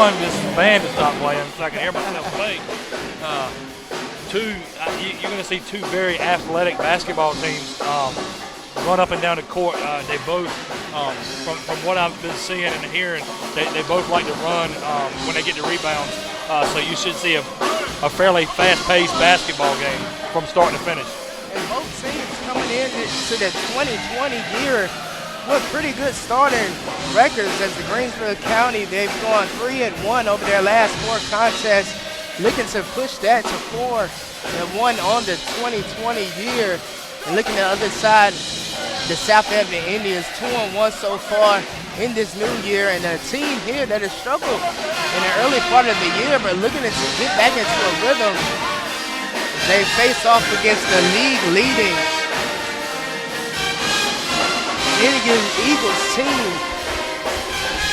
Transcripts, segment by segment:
one, this band is not playing, so I can hear myself play. Two, you're going to see two very athletic basketball teams run up and down the court. They both, from what I've been seeing and hearing, they both like to run when they get the rebounds. So you should see a fairly fast-paced basketball game from start to finish. And both teams coming into the 2020 year with pretty good starting records. As the Greensville County, they've gone 3-1 over their last 4 contests, looking to push that to 4-1 on the 2020 year. And looking at the other side, the Southampton Indians 2-1 so far in this new year, and a team here that has struggled in the early part of the year, but looking to get back into a rhythm. They face off against the league-leading Indian Eagles team.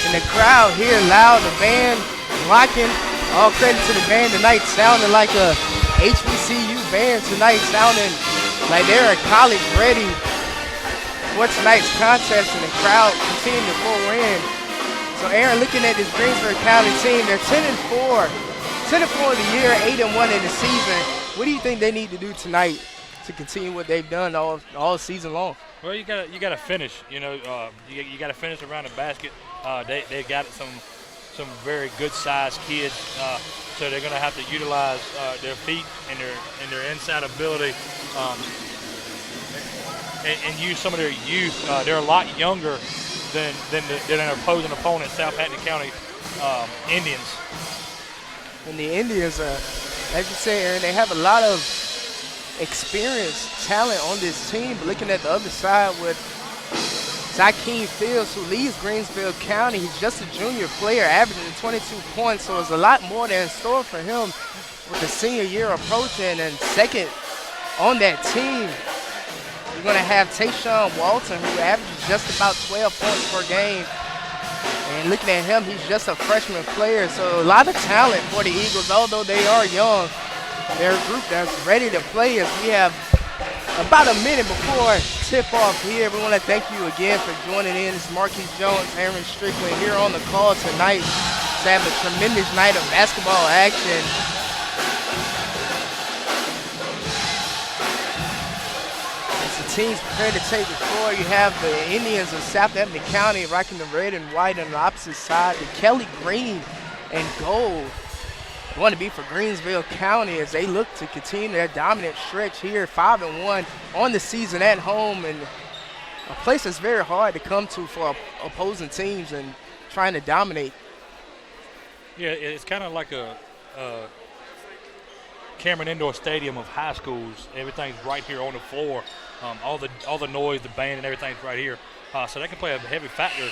And the crowd here loud, the band rocking. All credit to the band tonight, sounding like a HBCU band tonight, sounding like they're college ready for tonight's contest, and the crowd continuing to pour in. So Aaron, looking at this Greensville County team, they're 10-4. 10-4 of the year, 8-1 in the season. What do you think they need to do tonight to continue what they've done all season long? Well, you gotta finish. You know, you gotta finish around the basket. They got some very good sized kids, so they're gonna have to utilize their feet and their inside ability, and use some of their youth. They're a lot younger than an opposing opponent, Southampton County Indians. And the Indians, as you say, Aaron, they have a lot of experienced talent on this team. But looking at the other side with Zakeem Fields, who leads Greensville County, he's just a junior player, averaging 22 points, so there's a lot more than in store for him with the senior year approaching. And second on that team, you're going to have Tayshawn Walton, who averages just about 12 points per game. And looking at him, he's just a freshman player. So a lot of talent for the Eagles, although they are young. They're a group that's ready to play. As we have about a minute before tip-off here, we want to thank you again for joining in. It's Marquise Jones, Aaron Strickland here on the call tonight to have a tremendous night of basketball action. Teams prepared to take the floor. You have the Indians of Southampton County rocking the red and white on the opposite side. The Kelly green and gold going to be for Greensville County as they look to continue their dominant stretch here, 5-1 on the season at home, and a place that's very hard to come to for opposing teams and trying to dominate. Yeah, it's kind of like a Cameron Indoor Stadium of high schools. Everything's right here on the floor. All the noise, the band, and everything's right here. So that can play a heavy factor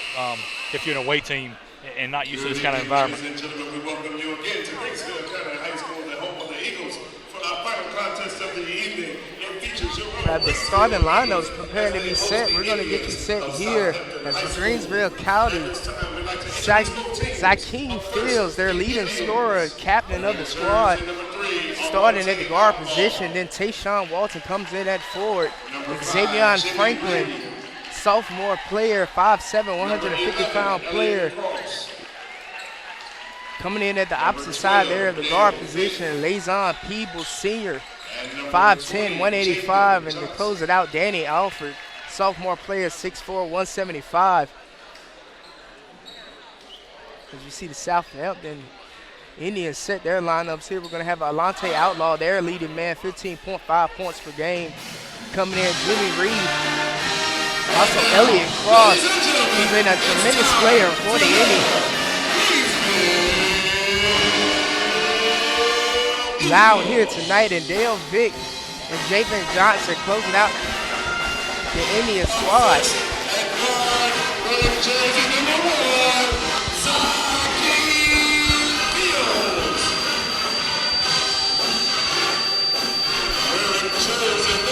if you're an away team and not used to this kind of environment. Ladies and gentlemen, we welcome you again to Greensville County High School, the home of the Eagles, for our final contest of the evening. It features your the starting lineups preparing to be set. We're going to get you set here as the Greensville County. Zakeem Fields, their leading scorer, captain of the squad, starting at the guard position. Then Tayshawn Walton comes in at forward. Xavier Franklin, sophomore player, 5'7", 150-pound player. Coming in at the opposite side there of the guard position, Lazon Peebles, senior, 5'10", 185. And to close it out, Danny Alford, sophomore player, 6'4", 175. As you see the Southampton Indians set their lineups here. We're going to have Alante Outlaw, their leading man, 15.5 points per game. Coming in, Jimmy Reed. Also, Elliott Cross, who's been a tremendous player for the Indians. Loud here tonight, and Dale Vick and Javen Johnson closing out the Indian squad.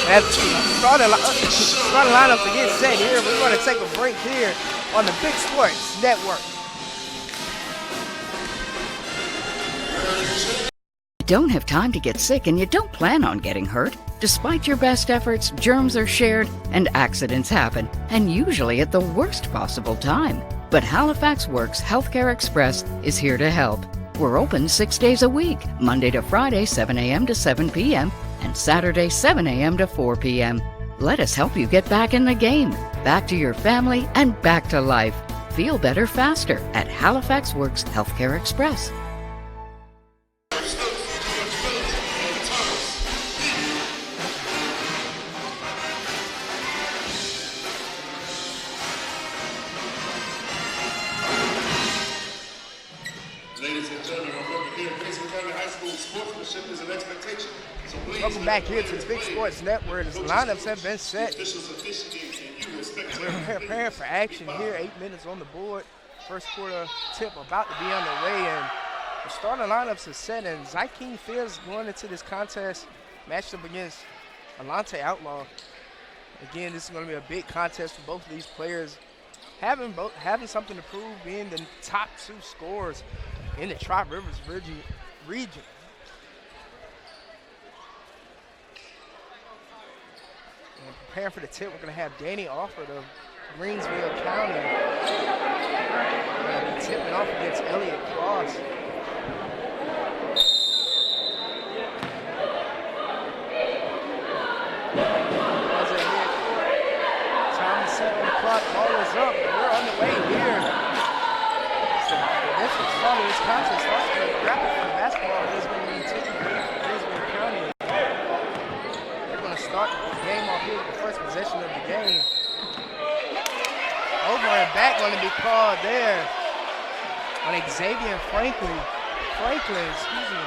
As starting lineups to get set here, we're going to take a break here on the Big Sports Network. You don't have time to get sick and you don't plan on getting hurt. Despite your best efforts, germs are shared and accidents happen, and usually at the worst possible time. But Halifax Works Healthcare Express is here to help. We're open 6 days a week, Monday to Friday, 7 a.m. to 7 p.m., and Saturday, 7 a.m. to 4 p.m. Let us help you get back in the game, back to your family, and back to life. Feel better faster at Halifax Works Healthcare Express. Ladies and gentlemen, welcome here at Greensville County High School. Sportsmanship is an expectation. So please, Welcome back here to the Big Sports Network. The lineups have been set. officials officiate and you respect We're preparing for action here. 8 minutes on the board. First quarter tip about to be underway, and the starting lineups are set. And Zykeem Fields going into this contest matched up against Alante Outlaw. Again, this is going to be a big contest for both of these players, having something to prove, being the top 2 scorers in the Tri-Rivers region. And preparing for the tip, we're going to have Danny Alford of Greensville County. Going to be tipping off against Elliott Cross. Time is set on the clock. Ball is up. We're on the way here. So the next start of this contest starts with a graphic for basketball. It's going to be taking place from Greensville County. They're going to start the game off here with the first possession of the game. Over and back going to be called there on Xavier Franklin, excuse me.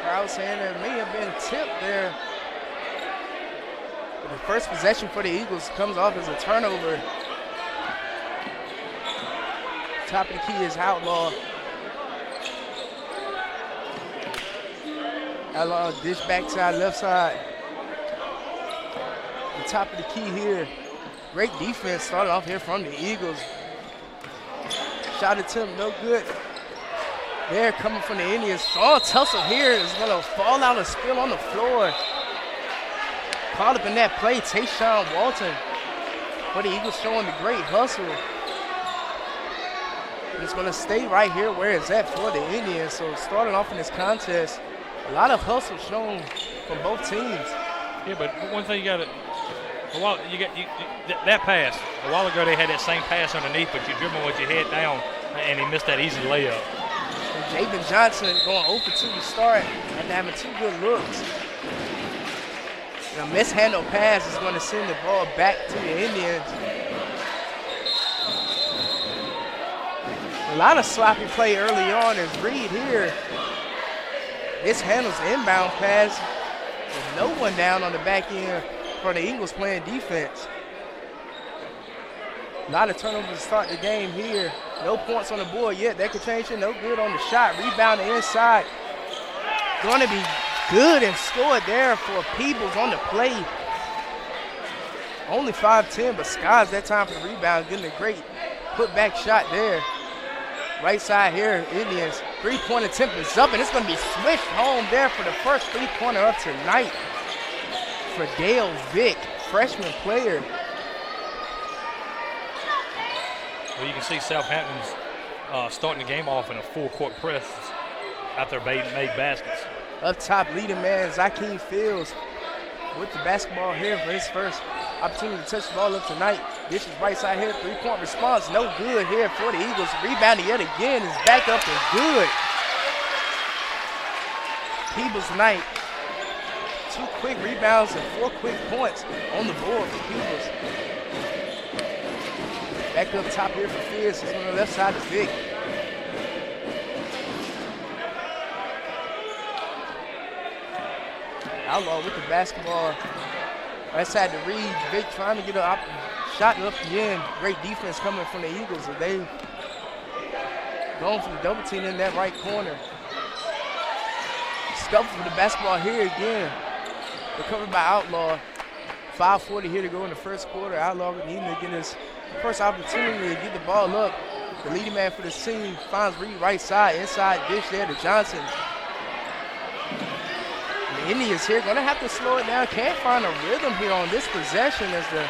Crowd saying there may have been tipped there. But the first possession for the Eagles comes off as a turnover. Top of the key is Outlaw. Outlaw dish backside, left side. The top of the key here. Great defense started off here from the Eagles. Shot attempt, no good. They're coming from the Indians. Strong tussle here is going to fall out and spill on the floor. Caught up in that play, Tayshawn Walton. For the Eagles showing the great hustle. And it's going to stay right here where it's at for the Indians. So starting off in this contest, a lot of hustle shown from both teams. Yeah, but one thing you got to that pass. A while ago they had that same pass underneath, but you dribble with your head down, and he missed that easy layup. And Jabin Johnson going 0 for 2 to start after having 2 good looks. The mishandled pass is going to send the ball back to the Indians. A lot of sloppy play early on as Reed here. This handles the inbound pass with no one down on the back end for the Eagles playing defense. A lot of turnovers to start the game here. No points on the board yet. That could change it. No good on the shot. Rebound the inside. Going to be good and scored there for Peebles on the play. Only 5'10", but Skies that time for the rebound, getting a great put-back shot there. Right side here, Indians. 3-point attempt is up, and it's going to be switched home there for the first 3-pointer of tonight for Dale Vick, freshman player. Well, you can see Southampton's starting the game off in a full-court press after they made baskets. Up top, leading man, Zykeem Fields with the basketball here for his first opportunity to touch the ball up tonight. This is right side here, 3-point response, no good here for the Eagles. Rebounding yet again is back up and good. Peebles Knight, 2 quick rebounds and 4 quick points on the board for Peebles. Back up top here for Fields, he's on the left side of Vic. Outlaw with the basketball. Right side to Reed. Vic trying to get a shot up again. Great defense coming from the Eagles. As they going for the double team in that right corner. Scuffle for the basketball here again. Recovered by Outlaw. 5:40 here to go in the first quarter. Outlaw needing to get his first opportunity to get the ball up. The leading man for this team finds Reed right side. Inside dish there to Johnson. The Indians here going to have to slow it down. Can't find a rhythm here on this possession as the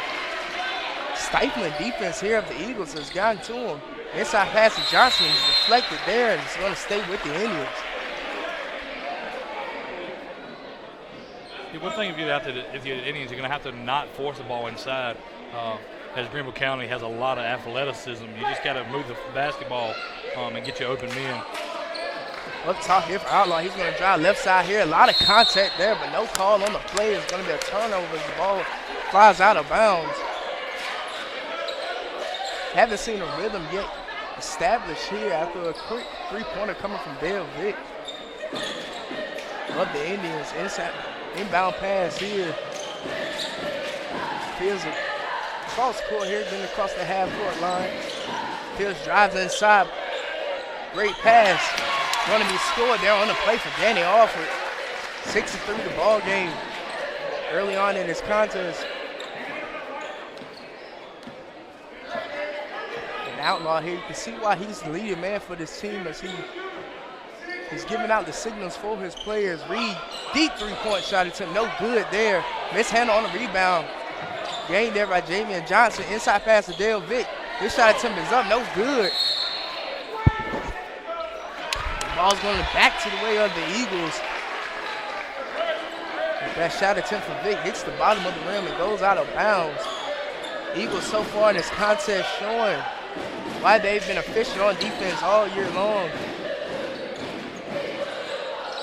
stifling defense here of the Eagles has gotten to him. Inside pass to Johnson is deflected there, and it's going to stay with the Indians. Yeah, one thing if you're the Indians, you're going to have to not force the ball inside. As Greenville County has a lot of athleticism, you just got to move the basketball and get your open men. Up top here for Outlaw, he's going to drive left side here. A lot of contact there, but no call on the play. It's going to be a turnover as the ball flies out of bounds. Haven't seen a rhythm yet established here after a quick three-pointer coming from Dale Vick. Of the Indians, inside inbound pass here. Fields across court here, then across the half-court line. Fields drives inside. Great pass. Going to be scored there on the play for Danny Alford. 6-3 the ball game early on in this contest. And Outlaw here, you can see why he's the leading man for this team as he's giving out the signals for his players. Reed, deep three-point shot attempt, no good there. Mishandle on the rebound. Gained there by Jamian Johnson. Inside pass to Dale Vick. This shot attempt is up, no good. Ball's going back to the way of the Eagles. That shot attempt for Vick hits the bottom of the rim and goes out of bounds. Eagles so far in this contest showing why they've been efficient on defense all year long.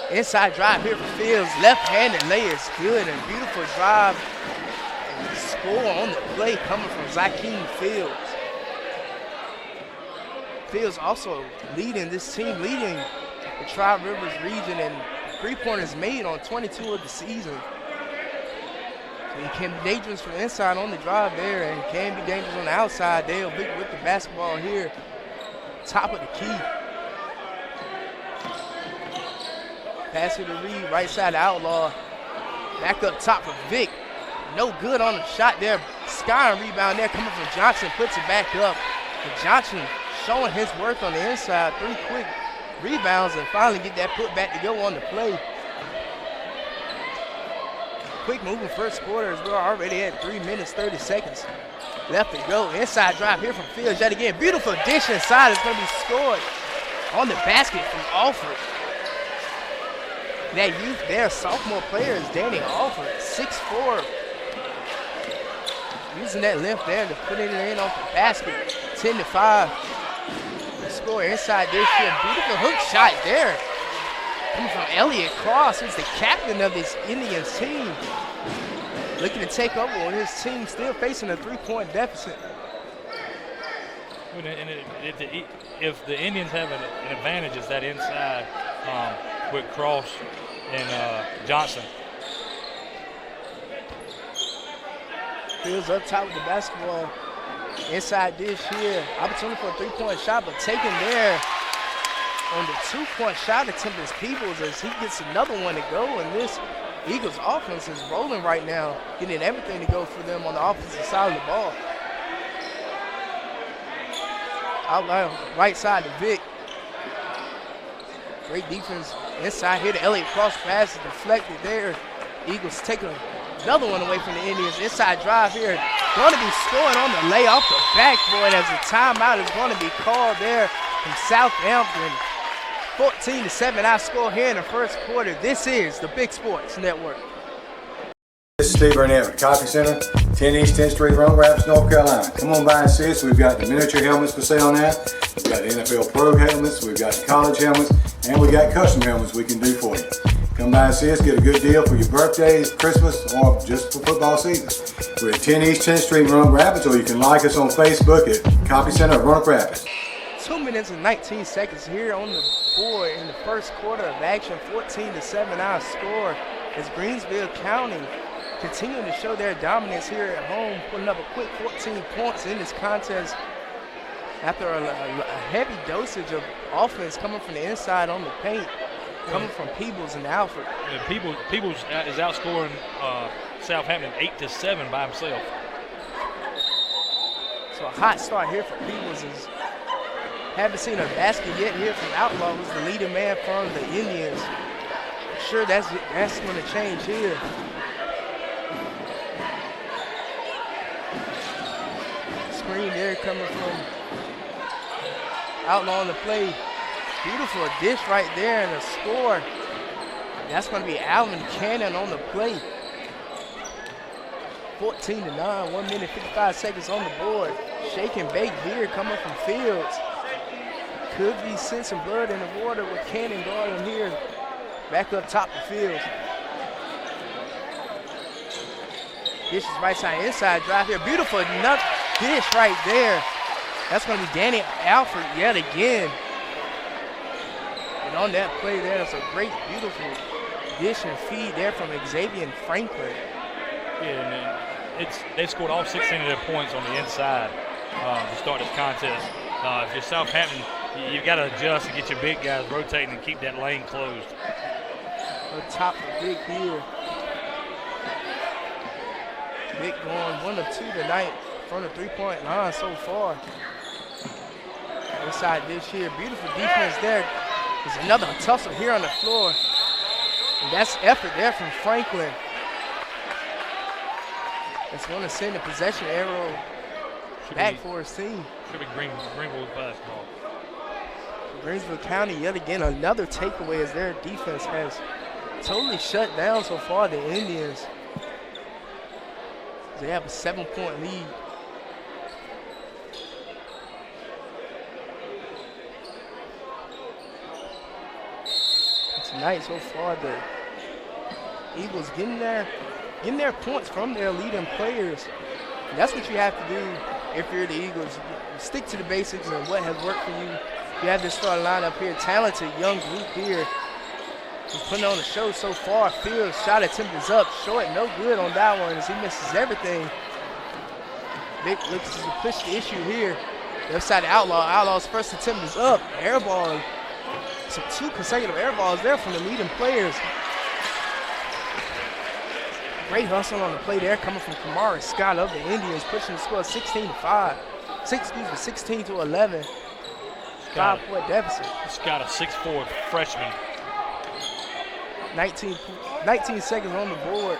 Inside drive here for Fields. Left-handed lay is good and beautiful drive. And score on the play coming from Zakeem Fields. Fields also leading this team, leading the Tri-Rivers region in three-pointers made on 22 of the season. So he can be dangerous from inside on the drive there and can be dangerous on the outside. Dale Vick with the basketball here, top of the key. Pass it to Reed, right side Outlaw. Back up top for Vick. No good on the shot there. Skying rebound there coming from Johnson, puts it back up. And Johnson showing his worth on the inside. 3 quick rebounds and finally get that put back to go on the play. Quick moving first quarter as we're already at 3 minutes, 30 seconds left to go. Inside drive here from Fields yet again. Beautiful dish inside. It's going to be scored on the basket from Alford. That youth there, sophomore player is Danny Alford, 6'4". Using that length there to put it in off the basket. 10-5. The score inside this year. Beautiful hook shot there. Coming from Elliott Cross, who's the captain of this Indians team. Looking to take over with his team still facing a 3-point deficit. And if the Indians have an advantage, it's that inside with Cross and Johnson. Fields up top with the basketball. Inside dish here. Opportunity for a 3-point shot, but taken there on the 2-point shot attempt is Peebles as he gets another one to go. And this Eagles offense is rolling right now, getting everything to go for them on the offensive side of the ball. Outline right side to Vick. Great defense inside here to Elliott. Cross pass is deflected there. Eagles take another one away from the Indians. Inside drive here. Going to be scoring on the lay off the backboard as the timeout is going to be called there from Southampton. 14-7 our score here in the first quarter. This is the Big Sports Network. This is Steve Burnett with the Coffee Center, 10 East 10th Street, Roanoke Rapids, North Carolina. Come on by and see us. We've got the miniature helmets for sale now. We've got the NFL Pro helmets, we've got the college helmets, and we got custom helmets we can do for you. Come by and see us, get a good deal for your birthdays, Christmas, or just for football season. We're at 10 East 10th Street, Roanoke Rapids, or you can like us on Facebook at Coffee Center of Roanoke Rapids. 2 minutes and 19 seconds here on the board in the first quarter of action. 14-7 our score as Greensville County continuing to show their dominance here at home, putting up a quick 14 points in this contest after a heavy dosage of offense coming from the inside on the paint, coming from Peebles and Alford. Yeah, Peebles is outscoring Southampton 8-7 by himself. So a hot start here for Peebles is haven't seen a basket yet here from Outlaw, who's the leading man from the Indians. sure that's going to change here. Screen there coming from Outlaw on the play. Beautiful dish right there and a score. That's going to be Alvin Cannon on the play. 14-9, 1 minute 55 seconds on the board. Shake and bake here coming from Fields. Could be sensing blood in the water with Cannon guarding here. Back up top of Fields. Dish is right side, inside drive here. Beautiful dish right there. That's going to be Danny Alford yet again. And on that play there, it's a great, beautiful dish and feed there from Xavier Franklin. Yeah, and they've scored all 16 of their points on the inside to start this contest. If you're Southampton, you've got to adjust and get your big guys rotating and keep that lane closed. Up top for Vic here. Vic going 1 of 2 tonight from the three-point line so far. Inside dish here, beautiful defense there. There's another tussle here on the floor. And that's effort there from Franklin. That's going to send a possession arrow back for his team. Should be Greenville's basketball. Greensville County, yet again, another takeaway as their defense has totally shut down so far the Indians. They have a 7-point lead. Tonight so far, the Eagles getting their points from their leading players. And that's what you have to do if you're the Eagles. You stick to the basics and what has worked for you. You have this starting lineup here, talented young group here. He's putting on a show so far. Fields shot attempt is up, short, no good on that one as he misses everything. Vic looks to push the issue here. Left side Outlaw. Outlaw's first attempt is up. Air ball. So 2 consecutive air balls there from the leading players. Great hustle on the play there coming from Kamara Scott of the Indians, pushing the score 16-5. 16-11. 5-point deficit. Scott, a 6'4" freshman. 19 seconds on the board.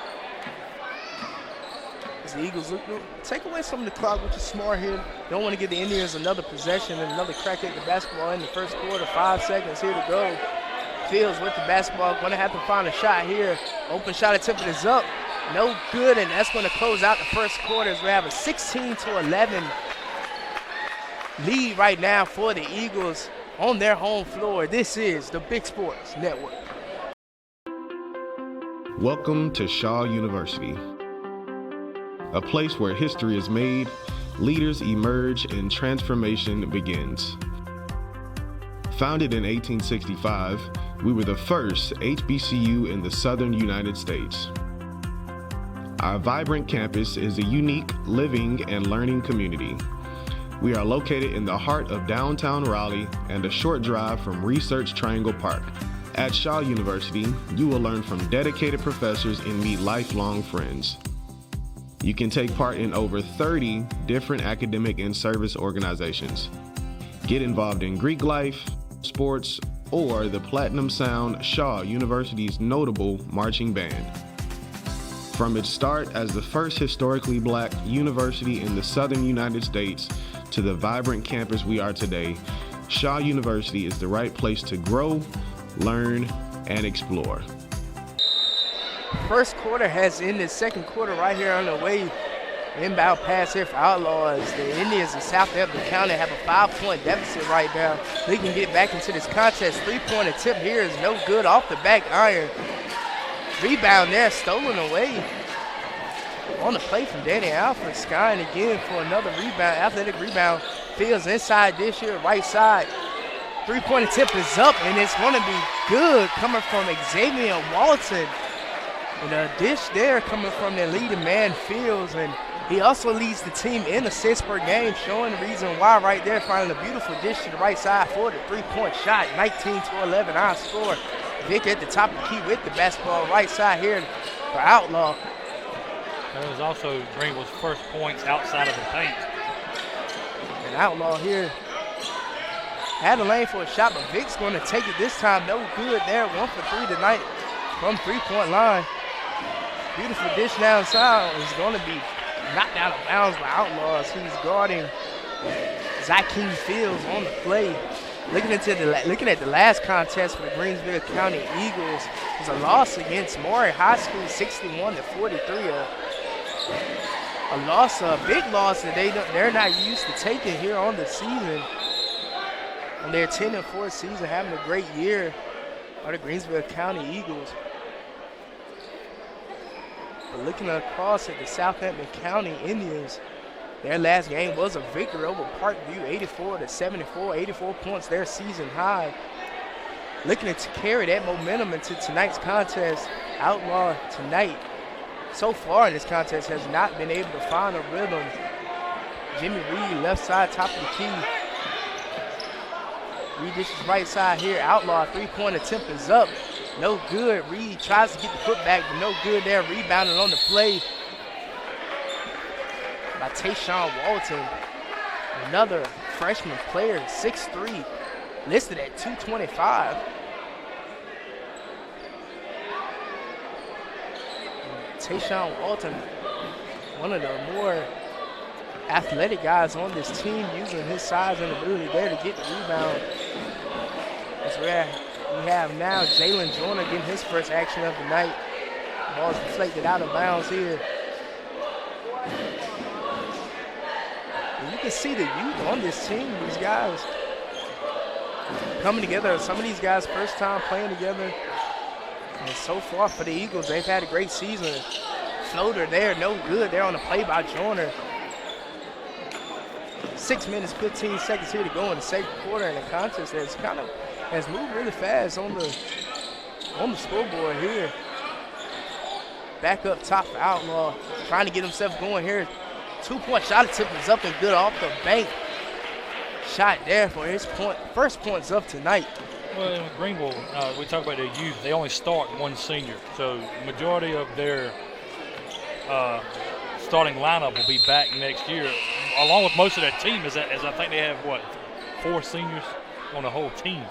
As the Eagles take away some of the clock, which is smart here. Don't want to give the Indians another possession and another crack at the basketball in the first quarter. 5 seconds here to go. Fields with the basketball, going to have to find a shot here. Open shot attempt is up. No good, and that's going to close out the first quarter as we have a 16-11 lead right now for the Eagles on their home floor. This is the Big Sports Network. Welcome to Shaw University, a place where history is made, leaders emerge, and transformation begins. Founded in 1865, we were the first HBCU in the southern United States. Our vibrant campus is a unique living and learning community. We are located in the heart of downtown Raleigh and a short drive from Research Triangle Park. At Shaw University, you will learn from dedicated professors and meet lifelong friends. You can take part in over 30 different academic and service organizations. Get involved in Greek life, sports, or the Platinum Sound Shaw University's notable marching band. From its start as the first historically black university in the southern United States to the vibrant campus we are today, Shaw University is the right place to grow, learn, and explore. First quarter has ended. Second quarter right here on the way. Inbound pass here for Outlaws. The Indians in Southampton County have a 5-point deficit right now. They can get back into this contest. 3-point attempt here is no good off the back iron. Rebound there, stolen away. On the play from Danny Alford, skying again for another rebound, athletic rebound. Fields inside this year, right side. 3-point attempt is up, and it's going to be good coming from Xavier Walton. And a dish there coming from their leading man, Fields, and he also leads the team in assists per game, showing the reason why right there, finding a beautiful dish to the right side for the 3-point shot. 19-11 our score. Vic at the top of the key with the basketball right side here for Outlaw. That was also Greenville's first points outside of the paint. And Outlaw here had a lane for a shot, but Vic's going to take it this time. No good there. 1 for 3 tonight from three-point line. Beautiful dish downside is going to be knocked out of bounds by Outlaws. He's guarding Zakeem Fields on the play. Looking at the last contest for the Greensville County Eagles, it was a loss against Maury High School, 61-43. A loss, a big loss that they're not used to taking here on the season. On their 10-4 season, having a great year are the Greensville County Eagles. But looking across at the Southampton County Indians, their last game was a victory over Parkview, 84-74, 84 points, their season high. Looking to carry that momentum into tonight's contest, Outlaw tonight, so far in this contest, has not been able to find a rhythm. Jimmy Reed, left side, top of the key. Reed dishes right side here. Outlaw, three-point attempt is up. No good. Reed tries to get the putback, but no good there. Rebounded on the play by Tayshawn Walton. Another freshman player, 6'3", listed at 225. Tayshawn Walton, one of the more athletic guys on this team, using his size and ability there to get the rebound. That's where we have now Jalen Joyner getting his first action of the night. Ball's deflected out of bounds here. And you can see the youth on this team, these guys coming together. Some of these guys first time playing together. And so far for the Eagles, they've had a great season. Floater there, no good there on the play by Joyner. 6 minutes, 15 seconds here to go in the second quarter, and the contest has moved really fast on the scoreboard here. Back up top for Outlaw, trying to get himself going here. 2-point shot attempt is up and good off the bank. Shot there for his first points of tonight. Well, in Greenville, we talk about their youth. They only start one senior, so majority of their starting lineup will be back next year, along with most of their team. As I think they have 4 seniors on the whole team.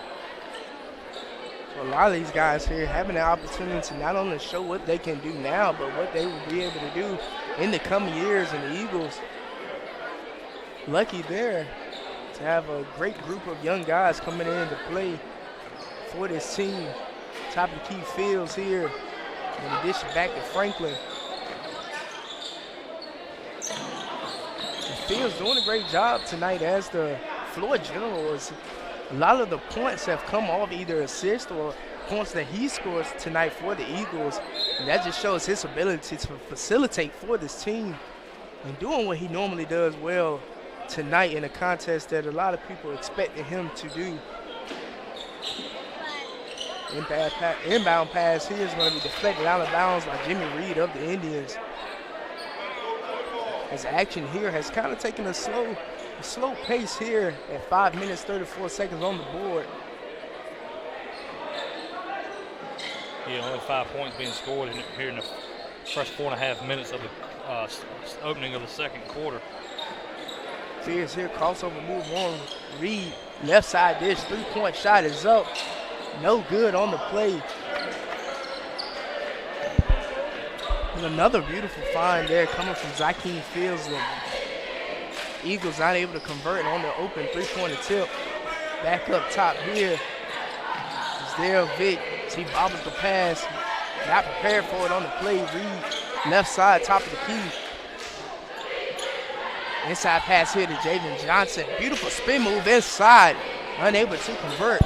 So a lot of these guys here having the opportunity to not only show what they can do now, but what they will be able to do in the coming years. And the Eagles, lucky there to have a great group of young guys coming in to play for this team. Top of the key Fields here, and the dish back to Franklin. And Fields doing a great job tonight as the floor general. A lot of the points have come off either assists or points that he scores tonight for the Eagles. And that just shows his ability to facilitate for this team and doing what he normally does well tonight in a contest that a lot of people expected him to do. Inbound pass here is going to be deflected out of bounds by Jimmy Reed of the Indians. As action here has kind of taken a slow pace here at 5 minutes, 34 seconds on the board. Yeah, only 5 points being scored here in the first 4.5 minutes of the opening of the second quarter. Fears here, crossover move on. Reed, left side dish, 3-point shot is up. No good on the play. And another beautiful find there coming from Zakeem Fields. The Eagles not able to convert on the open 3-point attempt. Back up top here. Is Vic. He bobbles the pass. Not prepared for it on the play. Reed, left side, top of the key. Inside pass here to Jaden Johnson. Beautiful spin move inside. Unable to convert.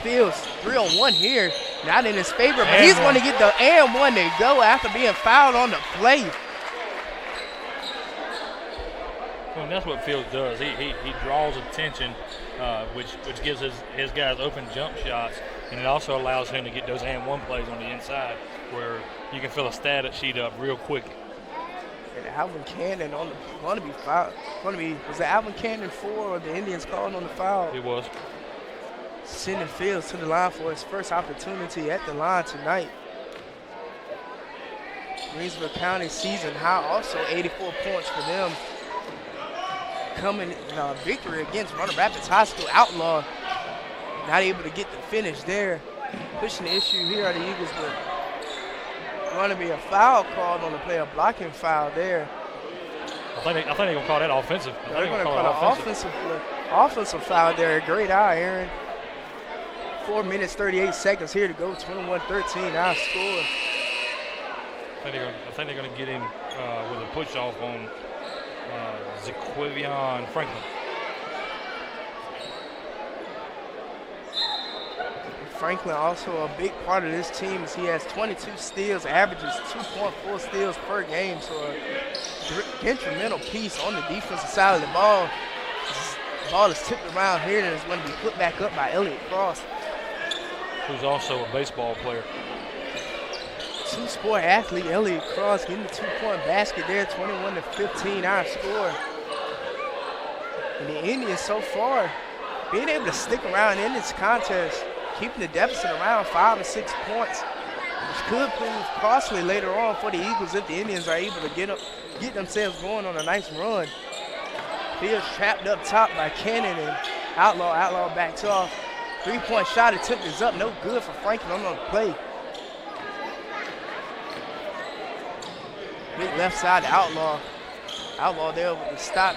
Fields 3-on-1 here. Not in his favor, but he's going to get the and one to go after being fouled on the play. Well, that's what Fields does. He draws attention, which gives his guys open jump shots, and it also allows him to get those and one plays on the inside where you can fill a stat sheet up real quick. And Alvin Cannon on the going to be fouled. Was it Alvin Cannon 4 or the Indians calling on the foul? It was. Sending Fields to the line for his first opportunity at the line tonight. Greensville County season high, also 84 points for them. Coming victory against Runner Rapids High School. Outlaw not able to get the finish there. pushing the issue here are the Eagles, but going to be a foul called on the play, a blocking foul there. I think they're going to call that offensive. They're going to call an offensive foul there. Great eye, Aaron. 4 minutes, 38 seconds here to go. 21-13, our score. I think they're going to get in with a push-off on Zaquivion Franklin. Franklin also a big part of this team as he has 22 steals, averages 2.4 steals per game, so a instrumental piece on the defensive side of the ball. The ball is tipped around here and is going to be put back up by Elliott Cross, who's also a baseball player. Two-sport athlete Elliott Cross getting the two-point basket there, 21-15, our score. And the Indians so far being able to stick around in this contest, keeping the deficit around 5 or 6 points, which could prove costly later on for the Eagles if the Indians are able to get themselves going on a nice run. Fields trapped up top by Cannon and Outlaw backs off. 3-point shot attempt is up, no good for Franklin on the play. Big left side to Outlaw. Outlaw there with the stop.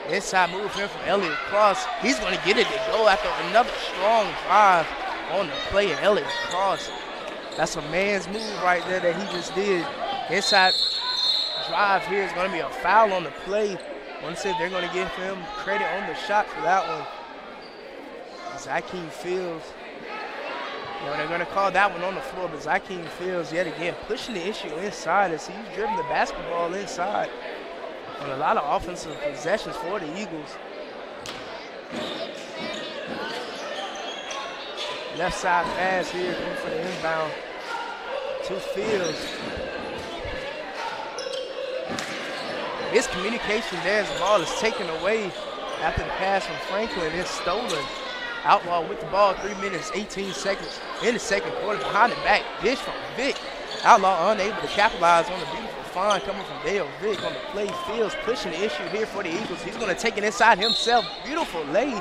Inside move here from Elliott Cross. He's going to get it to go after another strong drive on the play of Elliott Cross. That's a man's move right there that he just did. Inside drive here is going to be a foul on the play. I want to see if they're going to give him credit on the shot for that one. Zakeem Fields. They're going to call that one on the floor, but Zakeem Fields yet again pushing the issue inside as he's driven the basketball inside on a lot of offensive possessions for the Eagles. Left side pass here going for the inbound to Fields. Miscommunication there as the ball is taken away after the pass from Franklin is stolen. Outlaw with the ball, 3 minutes, 18 seconds in the second quarter. Behind the back, dish from Vic. Outlaw unable to capitalize on the beautiful find coming from Dale Vic on the play. Fields pushing the issue here for the Eagles. He's going to take it inside himself. Beautiful lay.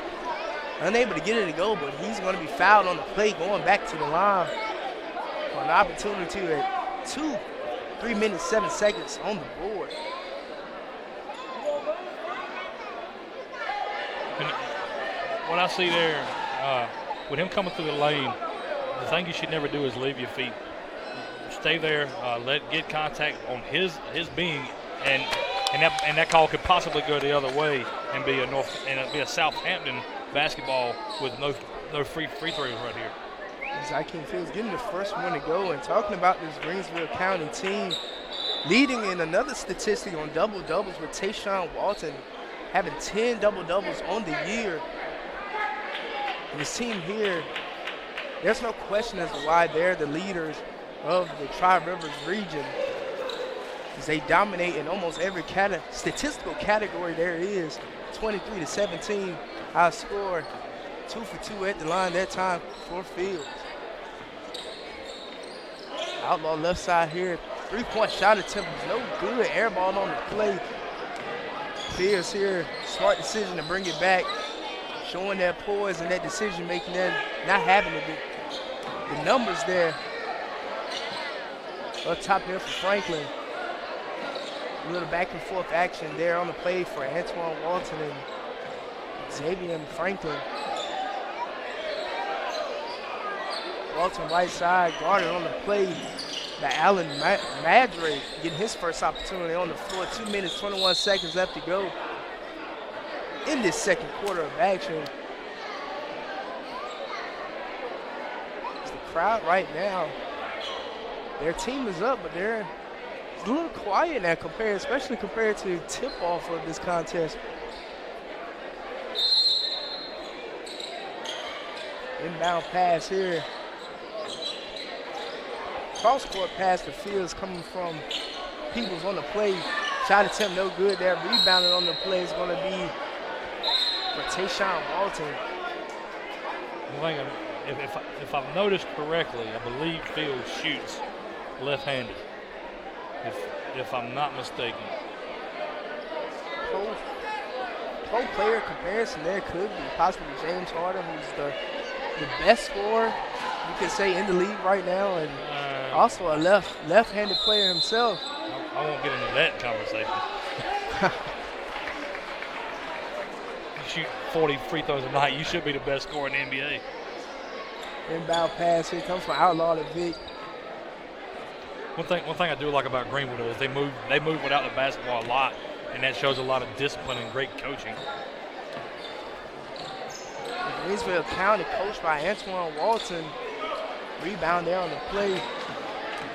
Unable to get it to go, but he's going to be fouled on the play going back to the line for an opportunity at 3 minutes, 7 seconds on the board. And what I see there, with him coming through the lane, the thing you should never do is leave your feet. Stay there, get contact on his being, and that call could possibly go the other way and be a Southampton basketball with no free throws right here. Zakeem Fields getting the first one to go, and talking about this Greensville County team leading in another statistic on double-doubles with Tayshawn Walton having 10 double-doubles on the year. And this team here, there's no question as to why they're the leaders of the Tri-Rivers region, as they dominate in almost every statistical category there is. 23-17, high score, 2 for 2 at the line that time for Fields. Outlaw left side here, 3-point shot attempt was no good, air ball on the play. Fields here, smart decision to bring it back, showing that poise and that decision making there, not having the numbers there. Up top here for Franklin. A little back and forth action there on the play for Antoine Walton and Xavier Franklin. Walton right side, guarded on the play by Alan Madre, getting his first opportunity on the floor. 2 minutes, 21 seconds left to go in this second quarter of action. It's the crowd right now. Their team is up, but they're a little quiet now especially compared to tip-off of this contest. Inbound pass here. Cross-court pass to Fields coming from Peebles on the play. Shot attempt no good there. Rebounded on the play is going to be for Tayshawn Walton. If I've noticed correctly, I believe Fields shoots left-handed, if I'm not mistaken. Pro player comparison there could be possibly James Harden, who's the the best scorer, you can say, in the league right now, and also a left-handed player himself. I won't get into that conversation. You shoot 40 free throws a night, you should be the best scorer in the NBA. Inbound pass here comes from Outlaw to Vic. One thing I do like about Greenville is they move without the basketball a lot, and that shows a lot of discipline and great coaching. Greensville County, coached by Antoine Walton. Rebound there on the play.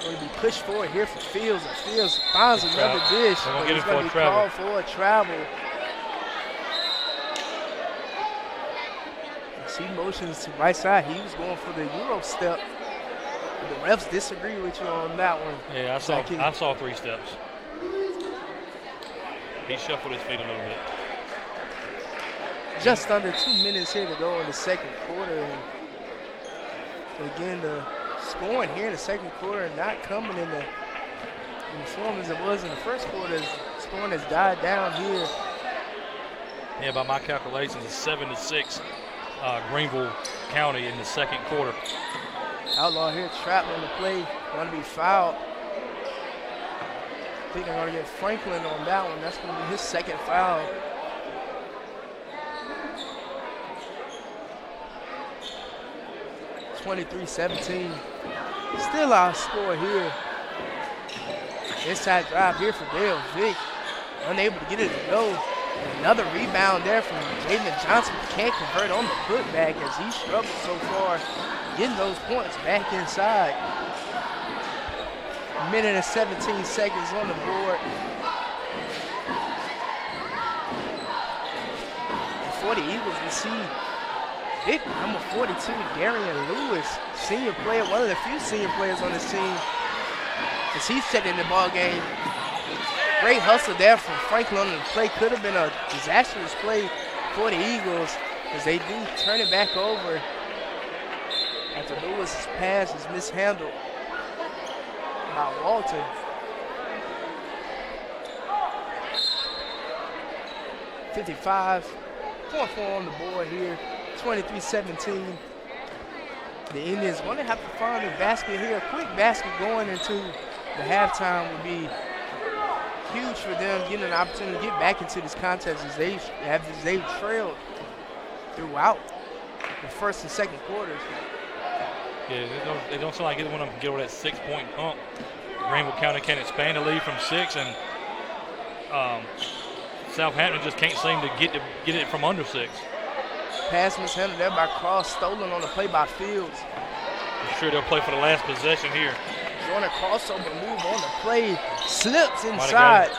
Going to be pushed forward here for Fields. And Fields finds another dish, but he's going to be called for a travel. See motions to right side. He was going for the Euro step. The refs disagree with you on that one. Yeah, I saw 3 steps. He shuffled his feet a little bit. Just under 2 minutes here to go in the second quarter. And again, the scoring here in the second quarter not coming in the form as it was in the first quarter. Scoring has died down here. Yeah, by my calculations, it's 7-6 Greenville County in the second quarter. Outlaw here trapped on the play, going to be fouled. I think they're going to get Franklin on that one. That's going to be his second foul. (23-17). Still our score here. Inside drive here for Dale Vick. Unable to get it to go. Another rebound there from Jaden Johnson. Can't convert on the putback as he struggled so far getting those points back inside. A minute and 17 seconds on the board. For the Eagles, we see big number 42, Darian Lewis, senior player, one of the few senior players on this team, as he's setting the ball game. Great hustle there from Franklin on the play. Could have been a disastrous play for the Eagles as they do turn it back over after Lewis's pass is mishandled by Walton. .4 on the board here, 23-17. The Indians going to have to find a basket here. A quick basket going into the halftime would be huge for them, getting an opportunity to get back into this contest as they've trailed throughout the first and second quarters. Yeah, they don't sound like either one of them can get over that 6-point hump. Greenville County can expand the lead from 6, and Southampton just can't seem to get it from under 6. Pass mishandled there by Cross, stolen on the play by Fields. I'm sure they'll play for the last possession here. Joyner crossover move on the play, slips inside.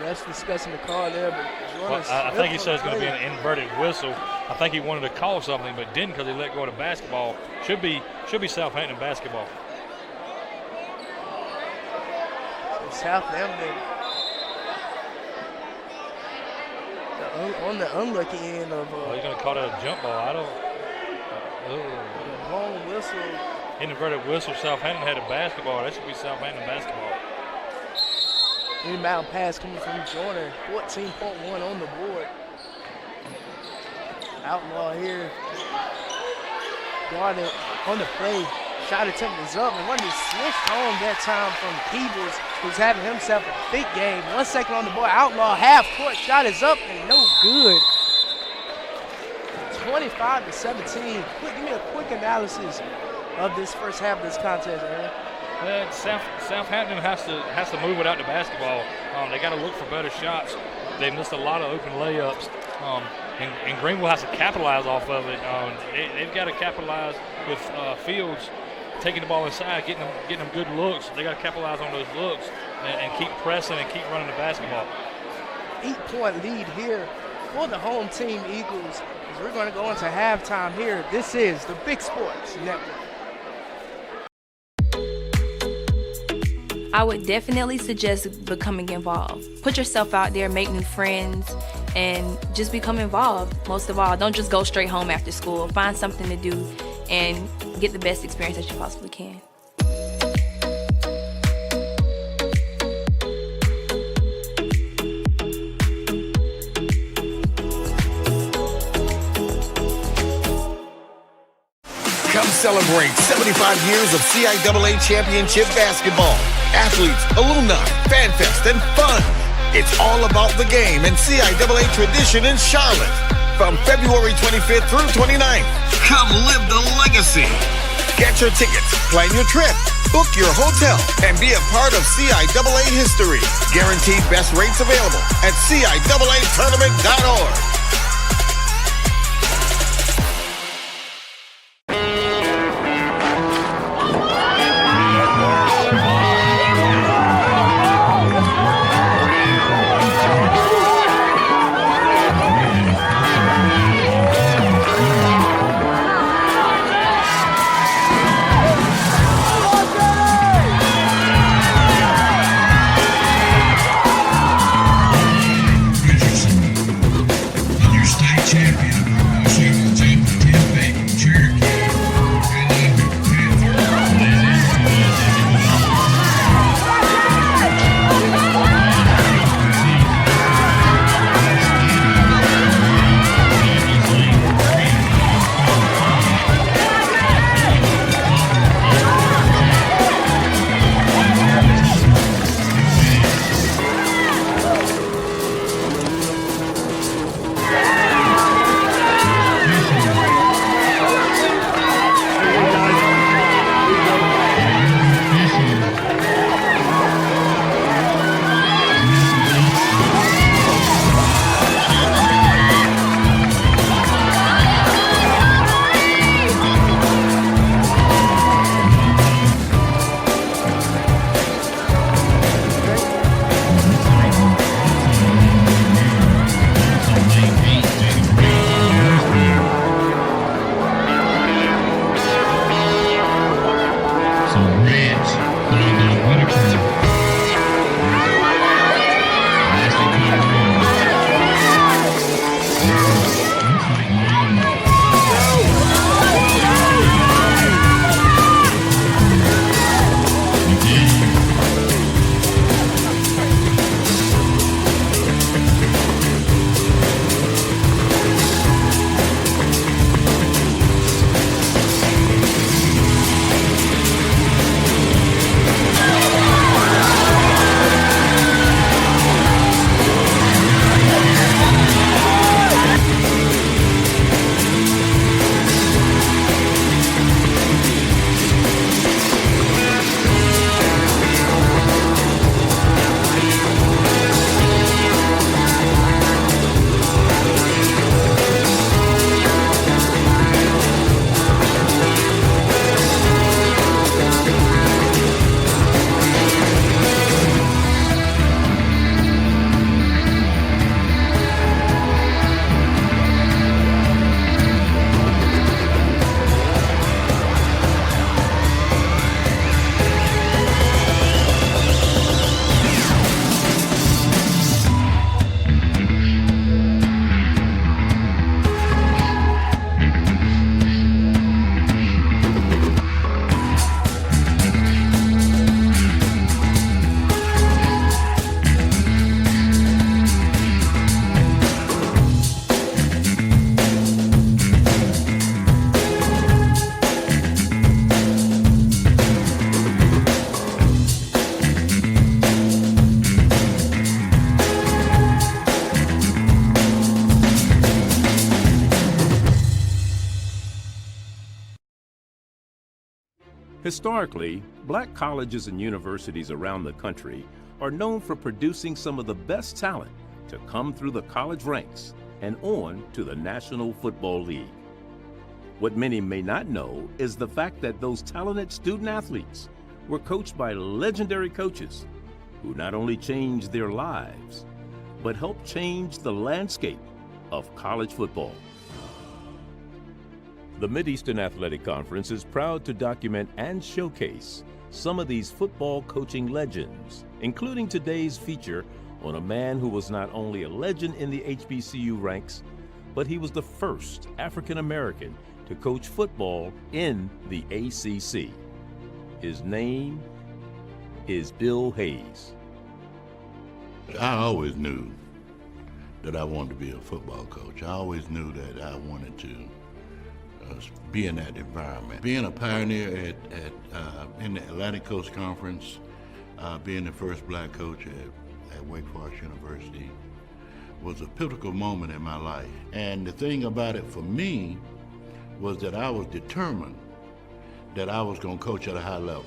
Refs discussing the call there, but Joyner I think he said it's going to be an inverted whistle. I think he wanted to call something, but didn't because he let go of the basketball. Should be Southampton basketball. So Southampton on the unlucky end of. He's going to call that a jump ball. I don't. Long whistle. Inverted whistle. Southampton had a basketball. That should be Southampton basketball. Inbound pass coming from Joyner. 14.1 on the board. Outlaw here. Guarded on the play. Shot attempt is up, and one is switched home that time from Peebles, who's having himself a big game. 1 second on the board. Outlaw half court shot is up and no good. 25-17. Give me a quick analysis of this first half of this contest, Aaron. Southampton has to move without the basketball. They got to look for better shots. They missed a lot of open layups, and Greenville has to capitalize off of it. They've got to capitalize with Fields taking the ball inside, getting them good looks. They got to capitalize on those looks and keep pressing and keep running the basketball. 8-point lead here for the home team Eagles. As we're going to go into halftime here. This is the Big Sports Network. I would definitely suggest becoming involved. Put yourself out there, make new friends, and just become involved. Most of all, don't just go straight home after school. Find something to do and get the best experience that you possibly can. celebrate 75 years of CIAA championship basketball. Athletes, alumni, fan fest, and fun. It's all about the game and CIAA tradition in Charlotte. From February 25th through 29th. Come live the legacy. Get your tickets, plan your trip, book your hotel, and be a part of CIAA history. Guaranteed best rates available at CIAAtournament.org. Historically, black colleges and universities around the country are known for producing some of the best talent to come through the college ranks and on to the National Football League. What many may not know is the fact that those talented student athletes were coached by legendary coaches who not only changed their lives, but helped change the landscape of college football. The Mideastern Athletic Conference is proud to document and showcase some of these football coaching legends, including today's feature on a man who was not only a legend in the HBCU ranks, but he was the first African American to coach football in the ACC. His name is Bill Hayes. I always knew that I wanted to be a football coach. I always knew that I wanted to be in that environment. Being a pioneer in the Atlantic Coast Conference, being the first black coach at Wake Forest University was a pivotal moment in my life. And the thing about it for me was that I was determined that I was going to coach at a high level.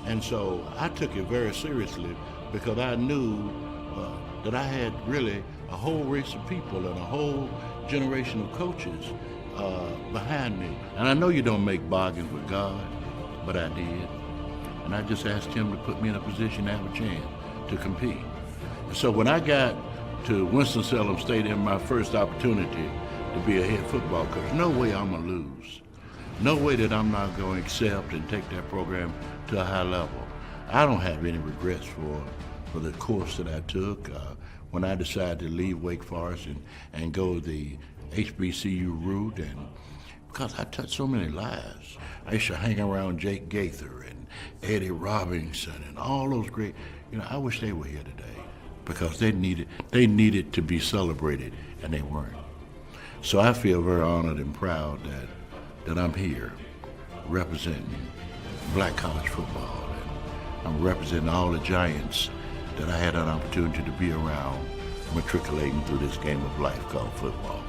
And so I took it very seriously because I knew that I had really a whole race of people and a whole generation of coaches behind me. And I know you don't make bargains with God, but I did. And I just asked him to put me in a position to have a chance to compete. And so when I got to Winston-Salem Stadium, my first opportunity to be a head football coach, no way I'm gonna lose. No way that I'm not gonna accept and take that program to a high level. I don't have any regrets for the course that I took. When I decided to leave Wake Forest and go the HBCU route, and because I touched so many lives. I used to hang around Jake Gaither and Eddie Robinson and all those great, I wish they were here today because they needed to be celebrated, and they weren't. So I feel very honored and proud that I'm here representing black college football. And I'm representing all the giants that I had an opportunity to be around, matriculating through this game of life called football.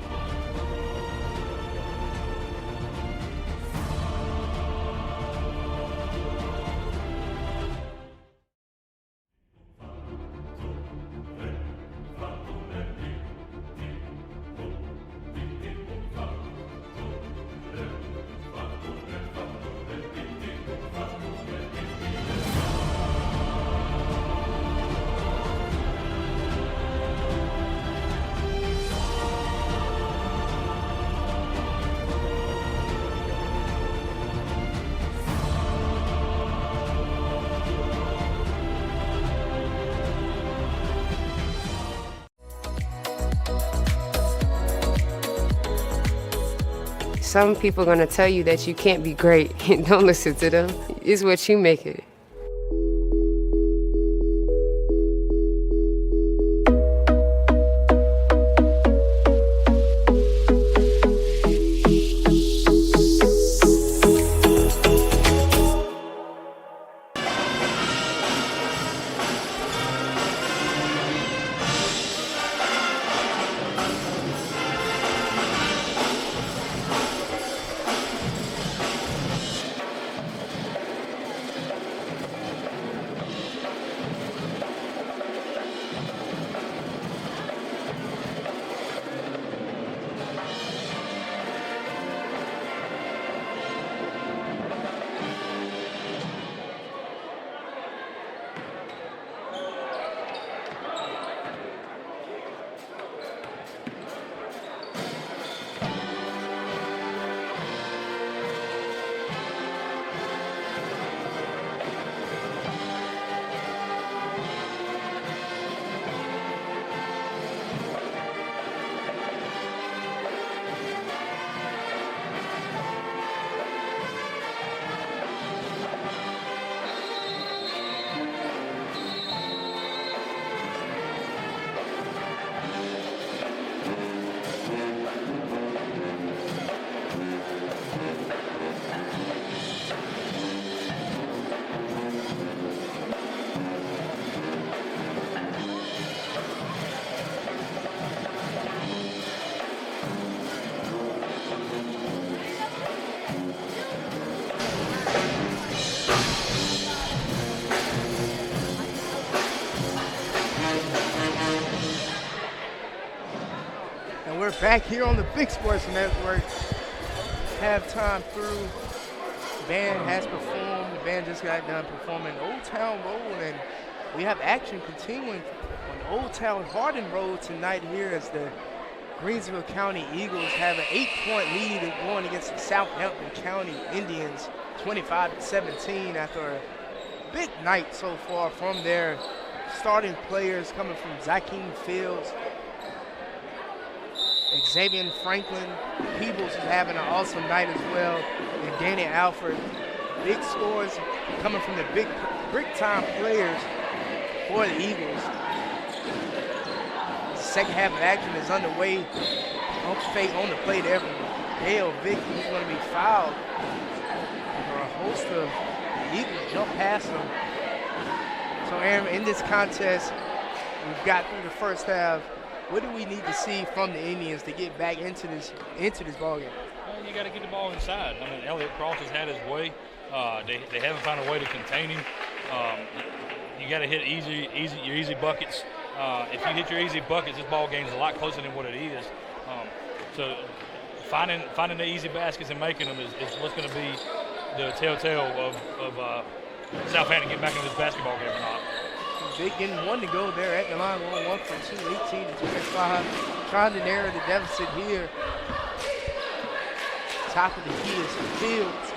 Some people are gonna tell you that you can't be great. Don't listen to them. It's what you make it. We're back here on the Big Sports Network. Halftime through. The band has performed. The band just got done performing Old Town Road, and we have action continuing on Old Town Hardin Road tonight here as the Greensville County Eagles have an 8-point lead going against the Southampton County Indians, 25-17 after a big night so far from their starting players coming from Zakeem Fields, Xavier Franklin. Peebles is having an awesome night as well, and Danny Alford. Big scores coming from the big-time players for the Eagles. The second half of action is underway. Pump fake on the plate everywhere. Dale Vick. He's going to be fouled. For a host of Eagles jump past him. So, Aaron, in this contest, we've got through the first half. What do we need to see from the Indians to get back into this ballgame? Well, you got to get the ball inside. I mean, Elliott Cross has had his way. They haven't found a way to contain him. You got to hit your easy buckets. If you hit your easy buckets, this ball game is a lot closer than what it is. So finding the easy baskets and making them is what's going to be the telltale of Southampton getting back into this basketball game or not. Big getting one to go there at the line, 1 for 2, 18 to 25. Trying to narrow the deficit here. Top of the key is Fields.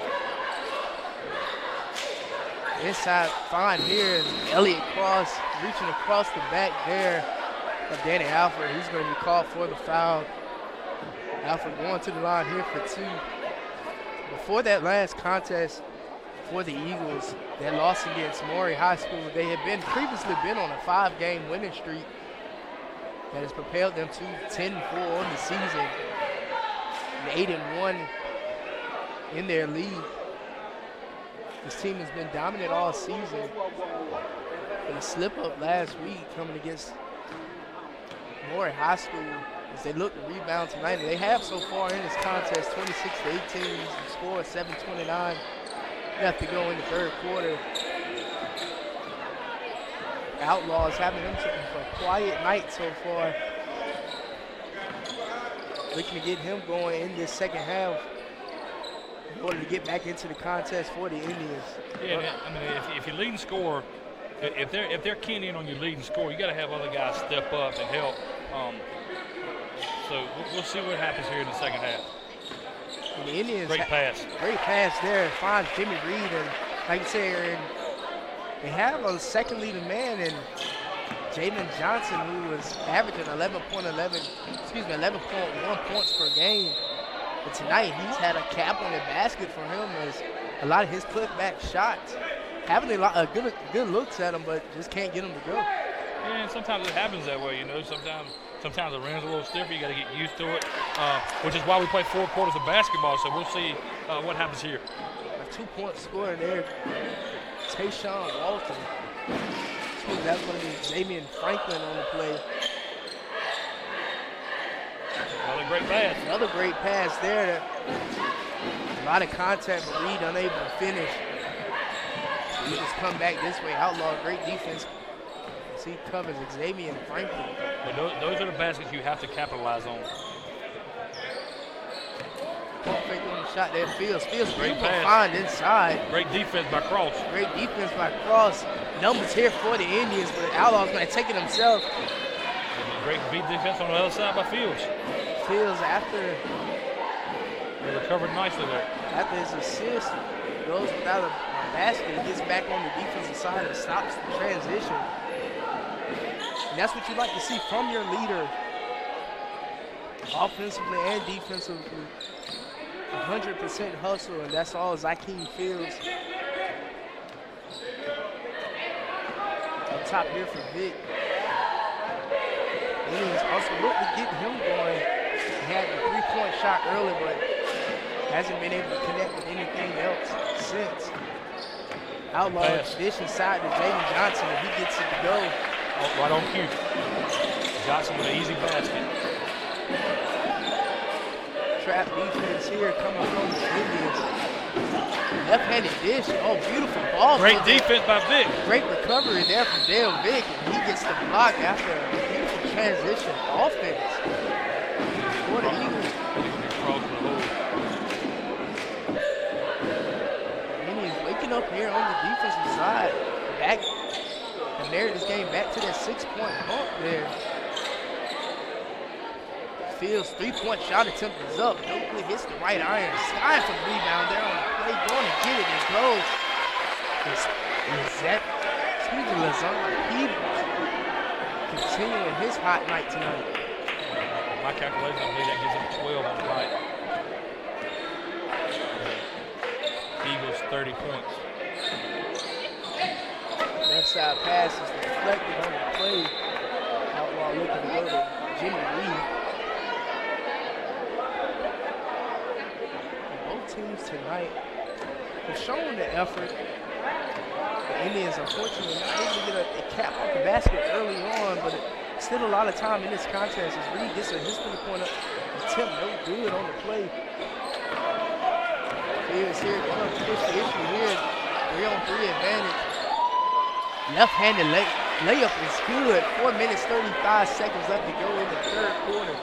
Inside fine here is Elliott Cross reaching across the back there of Danny Alford. He's going to be called for the foul. Alford going to the line here for 2. Before that last contest for the Eagles, that loss against Maury High School, they had previously been on a 5-game winning streak that has propelled them to 10-4 on the season, and 8-1 in their league. This team has been dominant all season. But a slip up last week coming against Maury High School as they look to rebound tonight. They have so far in this contest 26-18. The score is 7:29 left to go in the third quarter. Outlaws having them for a quiet night so far. Looking to get him going in this second half in order to get back into the contest for the Indians. Yeah, I mean, if you're leading scorer, if they're keying in on your leading scorer, you got to have other guys step up and help. So we'll see what happens here in the second half. And the Indians, great pass there. Finds Jimmy Reed, and like you say, Aaron, they have a second leading man in Jalen Johnson, who was averaging 11.1 points per game. But tonight, he's had a cap on the basket for him as a lot of his putback shots. Having a lot of good looks at him, but just can't get him to go. Yeah, and sometimes it happens that way, you know. Sometimes the rim's a little stiffer. You got to get used to it, which is why we play 4 quarters of basketball. So we'll see what happens here. A 2-point scorer there, Tayshawn Walton. That's going to be Xavier Franklin on the play. Another great pass there. A lot of contact, but Reed unable to finish. He just come back this way. Outlaw, great defense. He covers Xavier Franklin. But those are the baskets you have to capitalize on. Perfect on the shot there. Fields great pass. Find inside. Great defense by Cross. Great defense by Cross. Numbers here for the Indians, but Outlaw's going to take it himself. Great beat defense on the other side by Fields. Fields after. They recovered nicely there. After his assist, goes without a basket. He gets back on the defensive side and stops the transition. And that's what you like to see from your leader, offensively and defensively. 100% hustle, and that's all Zakeem Fields. Up top here for Vic. Indians also look to get him going. He had the 3-point shot early, but hasn't been able to connect with anything else since. Outlaw dish inside to Jaden Johnson, and he gets it to go. Right on cue. Johnson with an easy basket. Trap defense here coming from the Indians. Left-handed dish. Oh, beautiful ball. Great defense by Vic. Great recovery there from Dale Vic, and he gets the block after a beautiful transition offense for the Eagles. Indians waking up here on the defensive side. Back and narrowed this game back to that 6-point bump there. Fields' 3-point shot attempt is up. Nobly hits the right iron. Sky for the rebound there on the play. Going to get it and go. Lazard Peebles continuing his hot night tonight. My calculation, I believe that gives him 12 on the night. Eagles 30 points. Left side pass is deflected on the play. Outlaw looking to go to Jimmy Reed. teams tonight have shown the effort. The Indians, unfortunately, not able to get a cap off the basket early on, but still a lot of time in this contest. As Reed gets a history point attempt, no good on the play. Here's here, going to push the issue here. 3-on-3 advantage. Left-handed layup is good. 4 minutes, 35 seconds left to go in the third quarter.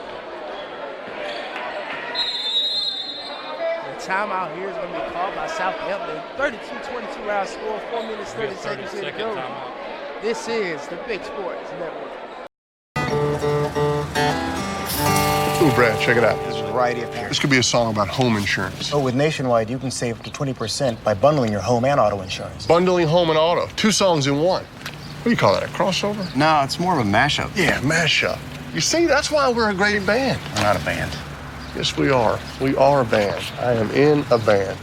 The timeout here is going to be called by Southampton. 32-22 our score, 4 minutes, 30 seconds here to go. This is the Big Sports Network. Ooh, Brad, check it out. There's a variety of pairs. This could be a song about home insurance. Oh, with Nationwide, you can save up to 20% by bundling your home and auto insurance. Bundling home and auto. 2 songs in one. What do you call that, a crossover? No, it's more of a mashup. Yeah, mashup. You see, that's why we're a great band. We're not a band. Yes, we are. We are a band. I am in a band.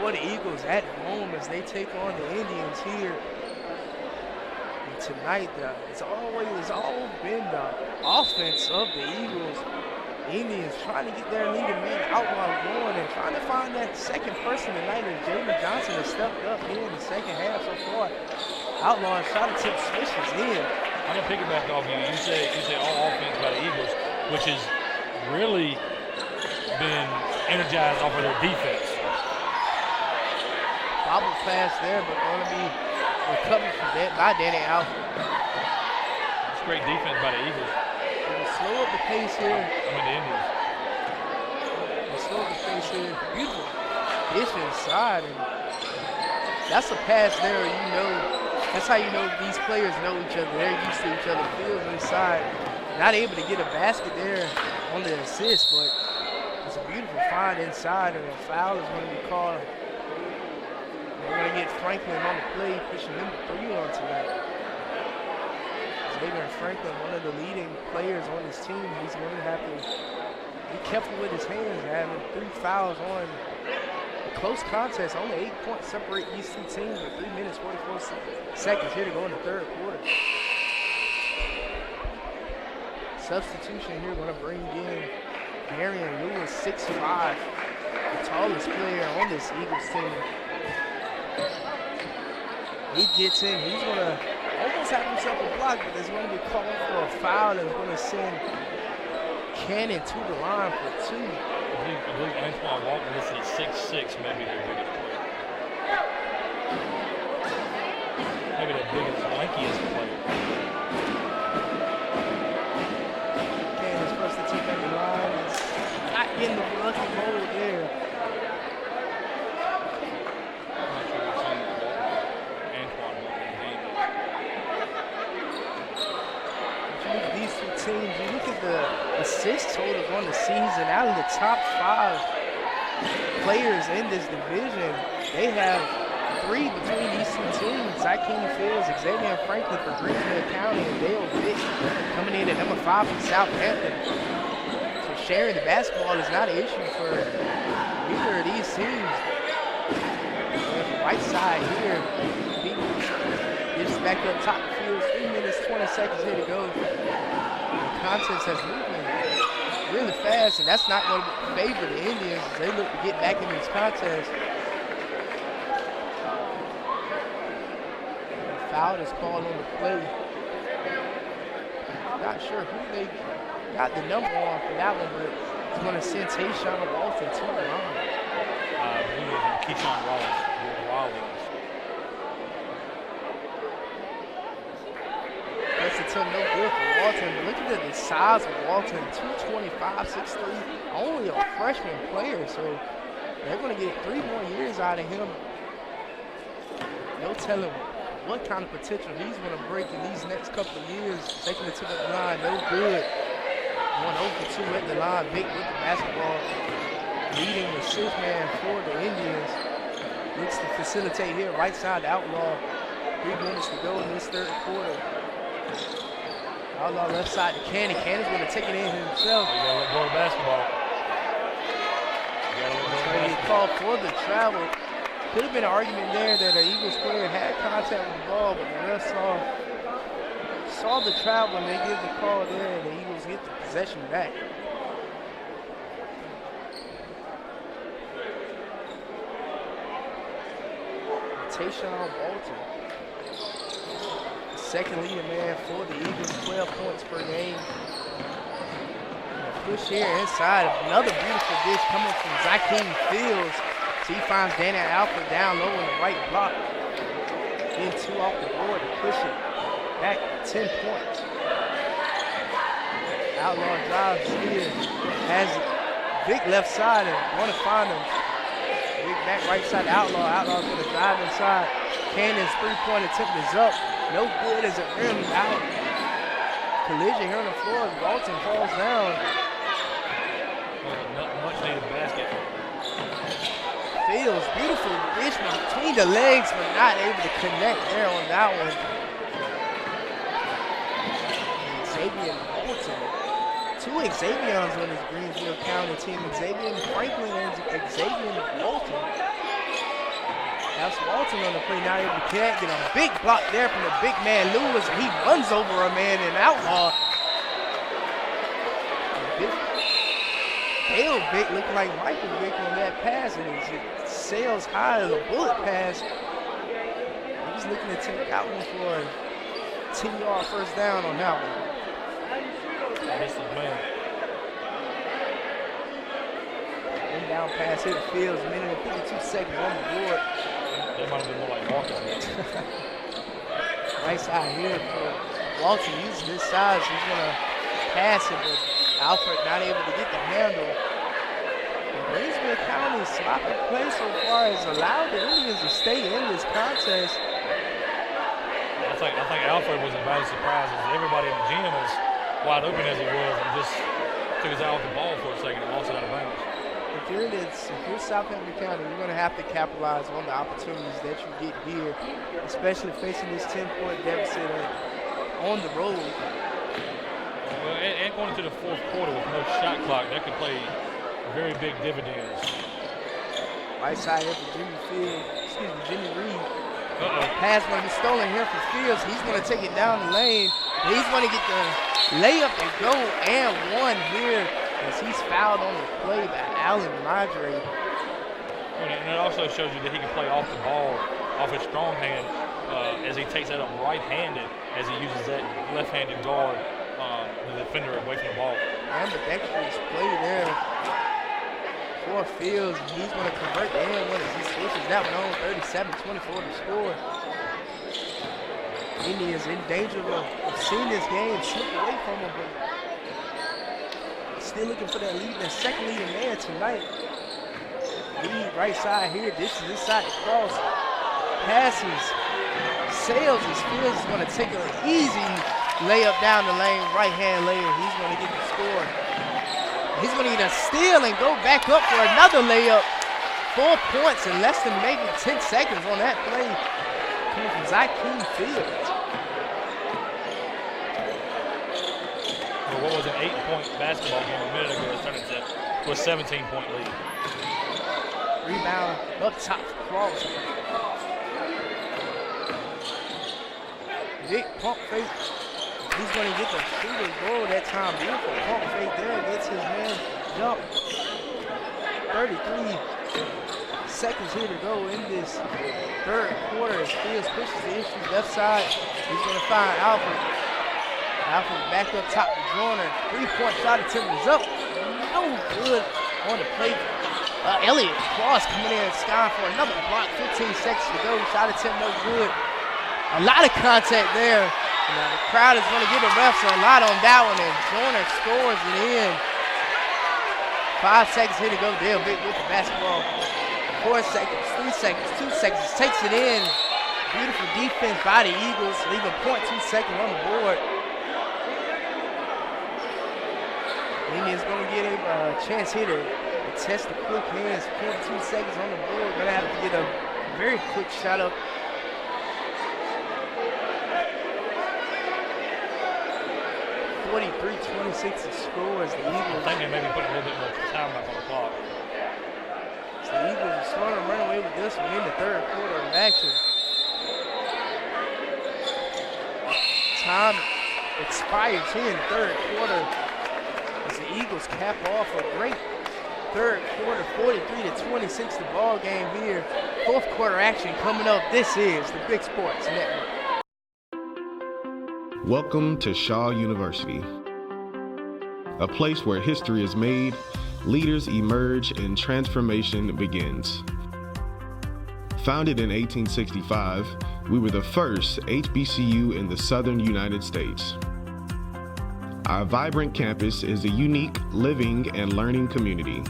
For the Eagles at home as they take on the Indians here. And tonight, it's all been the offense of the Eagles. The Indians trying to get their leading man Outlaw going and trying to find that second person tonight as Jaden Johnson has stepped up here in the second half so far. Outlaw shot attempt swishes in. I'm going to piggyback off you. You say all offense by the Eagles, which has really been energized off of their defense. Bobble pass there, but going to be recovered from that by Danny Alford. It's great defense by the Eagles. They'll slow up the pace here. I mean the Indians. They'll slow up the pace here. Beautiful dish inside, and that's a pass there. You know, that's how you know these players know each other. They're used to each other. Fields inside, not able to get a basket there on the assist, but it's a beautiful find inside, and a foul is going to be called. We're going to get Franklin on the play, pushing him to 3 on tonight. Xavier Franklin, one of the leading players on his team, he's going to have to be careful with his hands, having 3 fouls on a close contest. Only 8 points separate these two teams with 3 minutes, 44 seconds here to go in the third quarter. Substitution here going to bring in Darian Lewis, 6'5", the tallest player on this Eagles team. He gets in. He's going to almost have himself a block, but there's going to be called for a foul that's going to send Cannon to the line for 2. I believe Antoine Walker listed at 6'6", maybe their biggest player. Maybe their biggest, lankiest player. Cannon's first to take at the line. It's not in the lucky mode there. You look at the assist totals on the season. Out of the top 5 players in this division, they have 3 between these two teams. Zakeem Fields, Xavier Franklin for Greensville County, and Dale Vick coming in at number 5 from Southampton. So sharing the basketball is not an issue for either of these teams. Right side here, Fields back up top of Fields. 3 minutes, 20 seconds here to go. Contest has moving really fast, and that's not going to favor the Indians as they look to get back in this contest. The foul is called on the play. Not sure who they got the number on for that one, but it's going to send Tayshawn Walton to the line. Keyshawn Wallace. That's a 10, no good for Walton, but look at the size of Walton, 225, 6'3", only a freshman player, so they're going to get 3 more years out of him. No telling what kind of potential he's going to break in these next couple of years. Taking it to the line, no good. 1 over 2 at the line, Big with the basketball. Leading the 6th man for the Indians. Looks to facilitate here, right side Outlaw. 3 minutes to go in this third quarter. Outlaw left side to Cannon. Cannon's going to take it in himself. You got to let go of basketball. He called for the travel. Could have been an argument there that an Eagles player had contact with the ball, but the ref saw saw the travel and they give the call there, and the Eagles get the possession back. Tayshawn Walton, second leading man for the Eagles, 12 points per game. Push here inside, another beautiful dish coming from Zakeem Fields. So he finds Daniel Alford down low in the right block. Getting 2 off the board to push it back 10 points. Outlaw drives here, has Vic left side and want to find him. Big back right side, Outlaw. Outlaw's going to drive inside. Cannon's three-point attempt is up. No good as it rims out. Collision here on the floor as Walton falls down. Much needed basket. Fields, beautiful dish between the legs, but not able to connect there on that one. Xavier Walton. 2 Xaviers on his Greensville County team. Xavier Franklin and Xavier Walton. That's Walton on the play, not able to connect. Get a big block there from the big man Lewis. He runs over a man in Outlaw. Dale Vick looking like Michael Vick on that pass, and it sails high as a bullet pass. He's looking to take that one for a 10-yard first down on that one. Inbound pass hit the Fields, a minute and 52 seconds on the board. They might have been more like Walton. Right side here for Walton using his size. He's going to pass it, but Alfred not able to get the handle. Greensville County sloppy play so far has allowed the Indians to stay in this contest. I think Alfred was about as surprised as everybody in the gym, as wide open as he was, and just took his eye off the ball for a second and lost it out of bounds. If you're Southampton County, you're going to have to capitalize on the opportunities that you get here, especially facing this 10-point deficit on the road. Well, and going into the fourth quarter with no shot clock, that could play very big dividends. Right side here for Jimmy Reed. Pass going to be stolen here for Fields. He's going to take it down the lane. He's going to get the layup and go and one here as he's fouled on the play by Allen Madre. And it also shows you that he can play off the ball, off his strong hand, as he takes that up right-handed, as he uses that left-handed guard, the defender away from the ball. Ambidextrous play there for Fields. He's going to convert the end one as he switches that one on 37-24 to score. Indians in danger of seeing this game slip away from him, but still looking for that lead, that second leading man tonight. Lead right side here, this is this side across. Passes, sails as Fields is going to take an easy layup down the lane, right-hand layup. He's going to get the score. He's going to get a steal and go back up for another layup. 4 points in less than maybe 10 seconds on that play. Coming from Zakeem Fields. Well, what was an 8-point basketball game a minute ago? It turned into a 17-point lead. Rebound up top, cross. Big pump fake. He's going to get the shooter's goal that time. Beautiful pump fake there. Gets his man jump. 33 seconds here to go in this third quarter. As Fields pushes the issue left side. He's going to find Alfred. Alfred back up top to Joyner. 3-point shot attempt is up. No good on the plate. Elliott Cross coming in and skying for another block. 15 seconds to go. Shot attempt no good. A lot of contact there. The crowd is going to give the refs a lot on that one, and Joyner scores it in. 5 seconds here to go. Dale Vick with the basketball. 4 seconds, 3 seconds, 2 seconds. Takes it in. Beautiful defense by the Eagles, leaving 0.2 seconds on the board. Indians going to get a chance here to test the quick hands. 0.2 seconds on the board. Going to have to get a very quick shot up. 43-26 to score as the Eagles. I think they maybe put a little bit more time back on the clock. So the Eagles are starting to run away with this one in the third quarter of action. Time expires here in the third quarter as the Eagles cap off a great third quarter, 43-26 the ball game here. Fourth quarter action coming up. This is the Big Sports Network. Welcome to Shaw University, a place where history is made, leaders emerge, and transformation begins. Founded in 1865, we were the first HBCU in the Southern United States. Our vibrant campus is a unique living and learning community.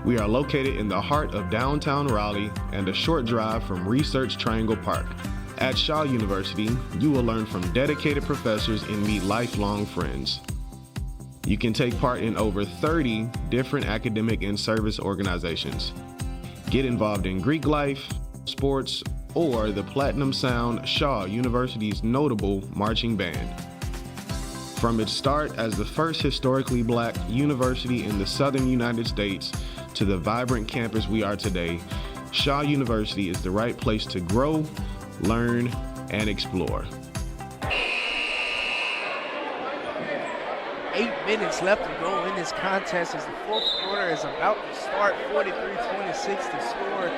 We are located in the heart of downtown Raleigh and a short drive from Research Triangle Park. At Shaw University, you will learn from dedicated professors and meet lifelong friends. You can take part in over 30 different academic and service organizations. Get involved in Greek life, sports, or the Platinum Sound Shaw University's notable marching band. From its start as the first historically black university in the Southern United States to the vibrant campus we are today, Shaw University is the right place to grow, learn, and explore. 8 minutes left to go in this contest as the fourth quarter is about to start. 43-26 to score.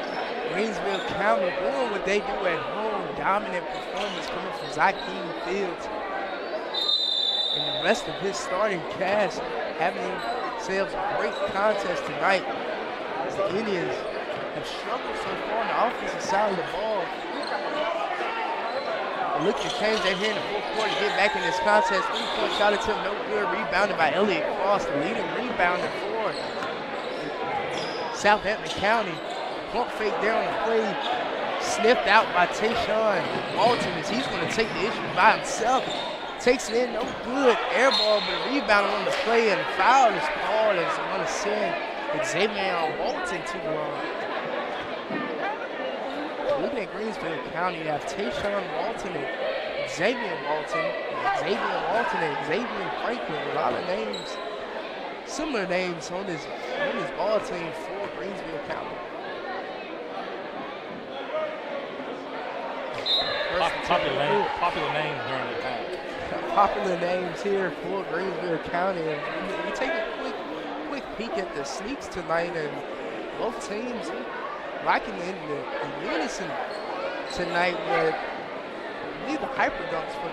Greensville County doing what they do at home. Dominant performance coming from Zakeem Fields. And the rest of his starting cast having themselves a great contest tonight as the Indians have struggled so far on the offensive side of the ball. Look to change that here in the fourth quarter to get back in this contest. 3-point shot attempt, no good. Rebounded by Elliott Cross, the leading rebounder for Southampton County. Pump fake there on the play. Sniffed out by Tayshawn Walton as he's going to take the issue by himself. Takes it in, no good. Air ball, but a rebound on the play, and foul is called as they want to send Xavier Walton to the line. Looking at Greensville County, you have Tayshawn Walton and Xavier Walton, and Xavier Franklin. A lot of names, similar names on this ball team for Greensville County. Popular names during the time. Popular names here for Greensville County. And we take a quick peek at the sneaks tonight, and both teams liking in the unison tonight with I believe the hyper dunks for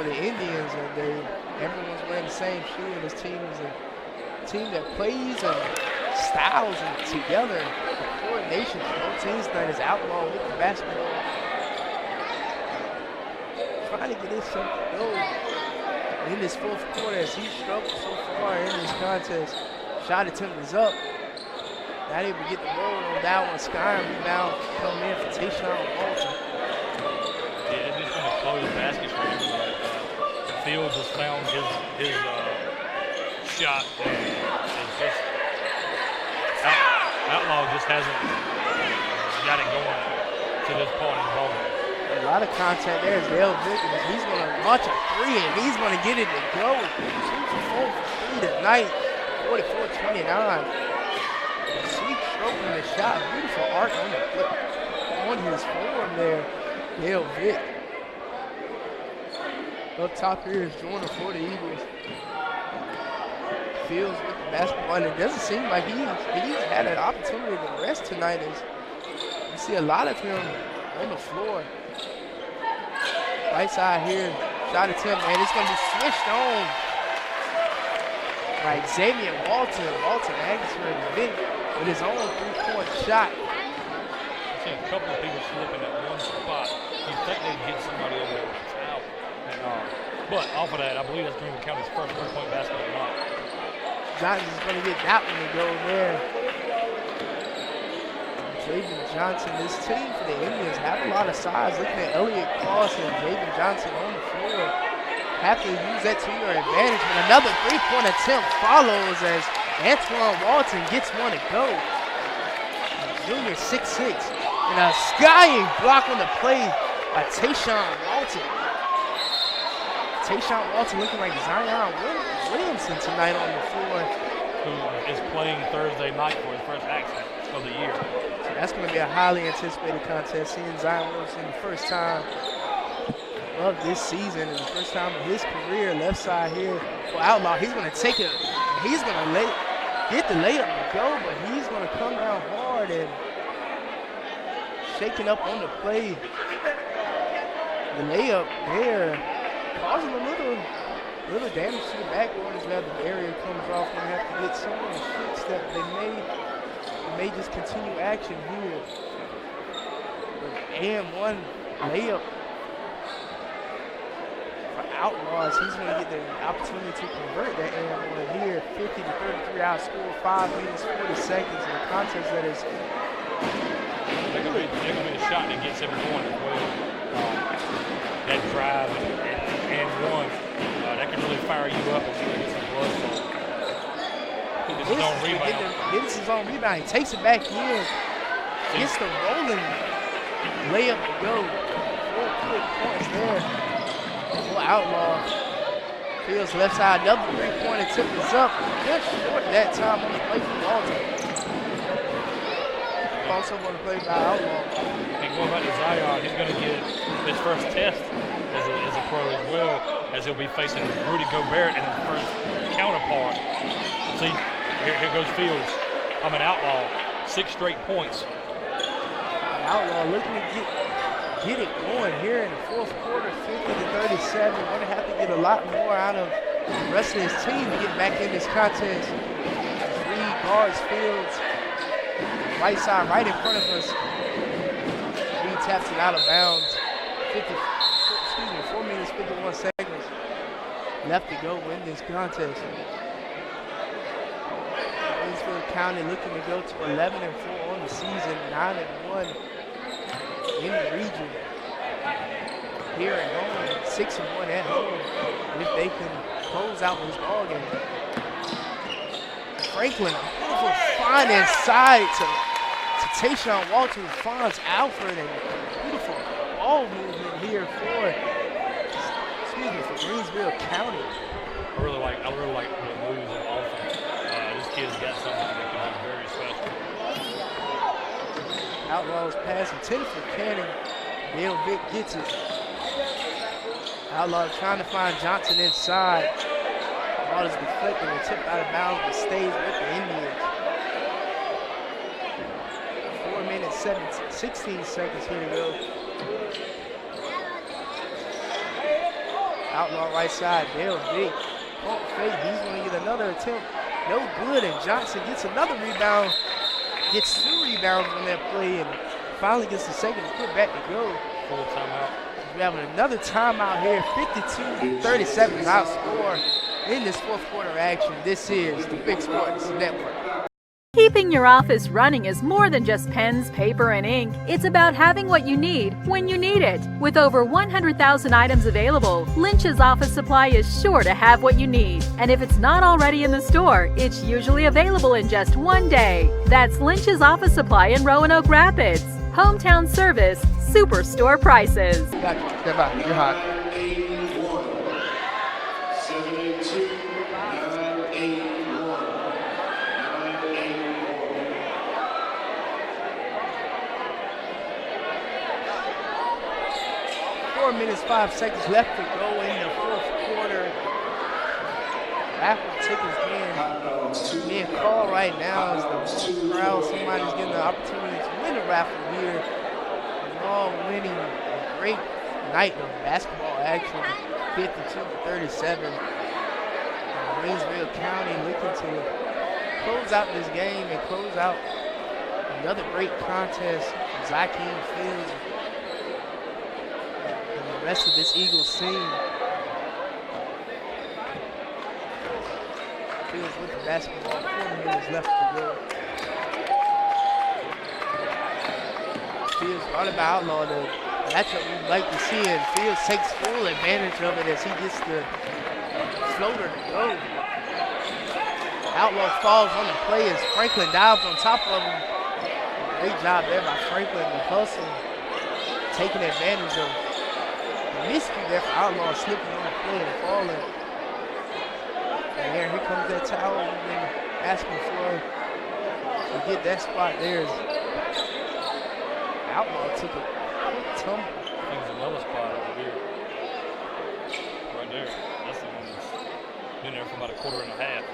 the Indians, and everyone's wearing the same shoe, and this team is a team that plays and styles and together. The coordination for both teams tonight is outlaw with the basketball. Trying to get this something to go in this fourth quarter as he struggled so far in this contest. Shot attempt is up. Not able to get the roll on that one. Sky rebound come in for Tayshawn Walton. Yeah, it's just going to close baskets for everybody. Fields has found his shot, and it's just Outlaw just hasn't got it going to this point in the ball game. A lot of contact there is Dale Vickers. He's going to launch a three, and he's going to get it to go. 2 for 4 for 3 tonight. 44-29. Sweet stroke on the shot. Beautiful arc on his form there. Dale Vick. Up top here is Jordan for the Eagles. Fields with the basketball, and it doesn't seem like he's had an opportunity to rest tonight. As you see a lot of him on the floor. Right side here, shot attempt, and it's going to be switched on by Xavier Walton. Walton Agnesford Vick with his own 3-point shot. I've seen a couple of people slipping at one spot. You think they'd get somebody over there with a towel. But off of that, I believe that's Greenville County's first 3-point basket of the night. Johnson's going to get that one to go there. Jaden Johnson, this team for the Indians have a lot of size. Looking at Elliott Cross and Jaden Johnson on the floor. Have to use that to your advantage, but another 3-point attempt follows as Antoine Walton gets one to go. Junior 6'6", and a skying block on the play by Tayshawn Walton. Tayshawn Walton looking like Zion Williamson tonight on the floor. Who is playing Thursday night for his first action of the year. So that's going to be a highly anticipated contest, seeing Zion Williamson the first time of this season and the first time in his career. Left side here for Outlaw. He's going to take it. He's going to get the layup to go, but he's going to come down hard and shaking up on the play. The layup there causing a little damage to the backboard as well. The area comes off. Going to have to get some of the shoots that they may just continue action here. But and one layup for Outlaws. He's going to get the opportunity to convert that and one here. 50-33 outscore, 5 minutes, 40 seconds in a contest that is. They're going to be a shot that gets him going as well. That drive and one, that can really fire you up and get some blood flow. This is on rebound. This is on rebound. He takes it back in. Gets the rolling layup to go. 4 quick points there for Outlaw. Fields left side, another 3-pointer tip is up. Just short that time on the play for Walter. Also want to play by Outlaw. And going back to Zion, he's going to get his first test as a pro as well, as he'll be facing Rudy Gobert and his first counterpart. See, here goes Fields. I'm an Outlaw. 6 straight points. Outlaw looking to get it going here in the fourth quarter, 50-37. Going to have to get a lot more out of the rest of his team to get back in this contest. 3 guards, Fields. Right side, right in front of us. Reed taps it out of bounds. 4 minutes, 51 seconds left to go in this contest. Greensville County looking to go to 11-4 on the season, 9-1 in the region. Here at home, 6-1 at home, if they can close out this ball game. Franklin, a beautiful find inside to Tayshawn Walters, finds Alfred, and beautiful ball movement here for Greensville County. I really like the moves of offense. This kid's got something that can be very special. Outlaws pass intended for Canning. Dale Vick gets it. Outlaw trying to find Johnson inside. Ball is deflected and tipped out of bounds, but stays with the Indians. 4 minutes, 16 seconds here to go. Outlaw right side, Dale Vick. Pump fake, he's going to get another attempt. No good, and Johnson gets another rebound. Gets 2 rebounds on that play, and finally gets the second to put back to go. Full timeout. We're having another timeout here, 52-37 outscore in this fourth quarter action. This is the Big Sports Network. Keeping your office running is more than just pens, paper, and ink. It's about having what you need when you need it. With over 100,000 items available, Lynch's Office Supply is sure to have what you need. And if it's not already in the store, it's usually available in just 1 day. That's Lynch's Office Supply in Roanoke Rapids. Hometown service, superstore prices. Step out, you're hot. 4 minutes, 5 seconds left to go in the fourth quarter. Raffle tickets being called right now as the crowd, somebody's getting the opportunity to win a raffle here. We're all winning a great night of basketball action, 52-37. Greensville County looking to close out this game and close out another great contest. Zakeem Fields and the rest of this Eagles team. Fields with the basketball, 4 minutes left to go. Fields brought it by Outlaw, the matchup we'd like to see, and Fields takes full advantage of it as he gets the floater to go. Outlaw falls on the play as Franklin dives on top of him. Great job there by Franklin, the hustle, taking advantage of the mystery there for Outlaw, slipping on the play and falling. And here comes that towel we've been asking for to get that spot there. Outlaw took a quick tumble. I think there's another spot over here. there. That's the one that's been there for about a quarter and a half.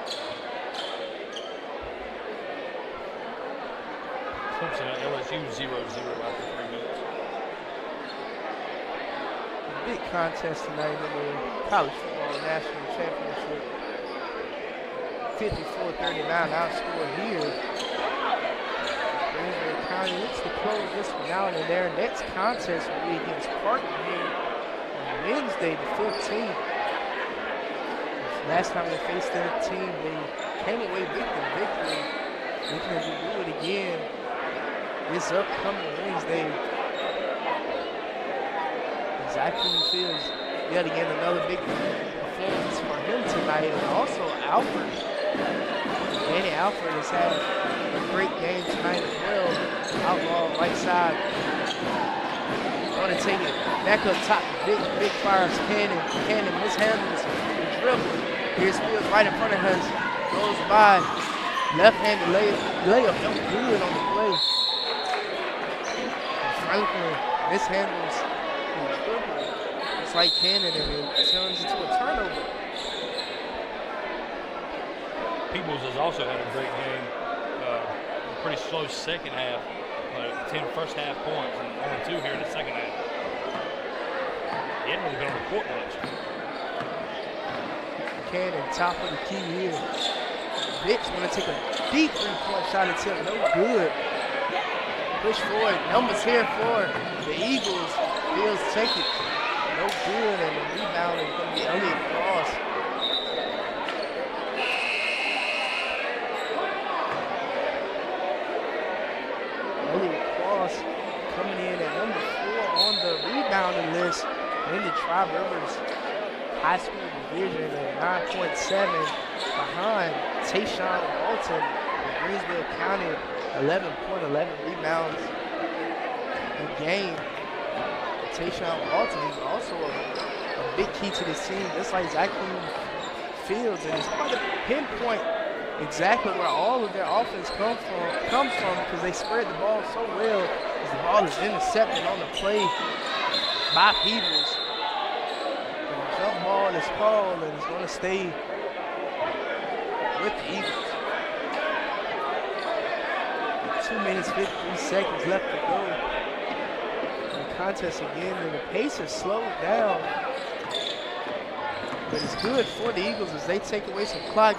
Clemson at LSU 0-0 after 3 minutes. Big contest tonight in the college football national championship. 54-39 outscore here. Greensville County looks to close this one out, and their next contest will be against Parkview on Wednesday the 15th. Last time they faced that team, they came away with the victory. Looking to do it again this upcoming Wednesday. Zachary Fields yet again another big performance for him tonight, and also Alfred. Danny Alfred has had a great game tonight as well. Outlaw right side. Going to take it back up top. Big fires Cannon. Cannon mishandles the dribble. Here's Fields right in front of us. Goes by. Left-handed layup. No good on the play. Franklin mishandles the dribble. It's like Cannon, and it turns into a turnover. Peoples has also had a great game. A pretty slow second half, 10 first half points, and only 2 here in the second half. He hadn't really been on the court much. Cannon, top of the key here. Vic's going to take a deep three-point shot attempt, no good. Push forward, numbers here for the Eagles. Fields take it, no good, and the rebound is going to be Elliott Cross. Elliott Cross coming in at number 4 on the rebounding list in the Tri-Rivers High School Division at 9.7 behind Tayshawn Walton in Greensville County, 11 rebounds a game. Tayshawn Walton is also a big key to this team, just like Zachary Fields, and it's hard to pinpoint exactly where all of their offense comes from because they spread the ball so well as the ball is intercepted on the play by Peoples. The jump ball is called, and it's going to stay with the Eagles. 2 minutes, 53 seconds left to go. The contest again, and the pace has slowed down. But it's good for the Eagles as they take away some clock.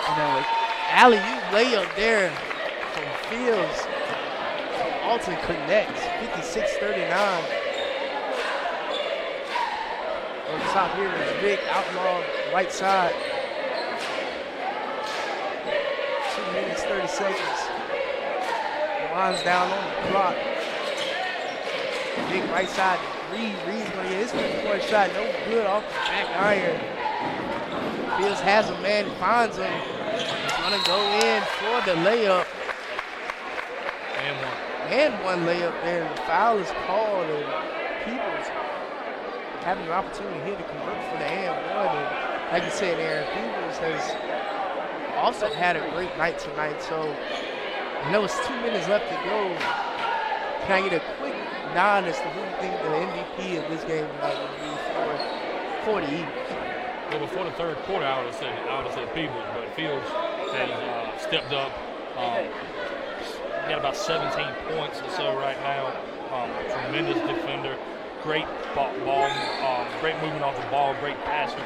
And alley-oop layup there from Fields. Alton connects, 56-39. On top here is Vic, Outlaw, right side. 2 minutes, 30 seconds. Winds down on the clock. Vic, right side, Reed's going to get his three-point shot, no good off the back iron. Fields has a man, finds him. He's going to go in for the layup. And one layup there. The foul is called, and Peoples having an opportunity here to convert for the and one. And like you said, Aaron, Peoples has also had a great night tonight. So I know it's 2 minutes left to go. Can I get a quick nod as to who you think the MVP of this game tonight would be for the Eagles? Well, before the third quarter, I would have said Peoples, but Fields has stepped up. Got about 17 points or so right now. Tremendous defender, great ball, great movement off the ball, great passer.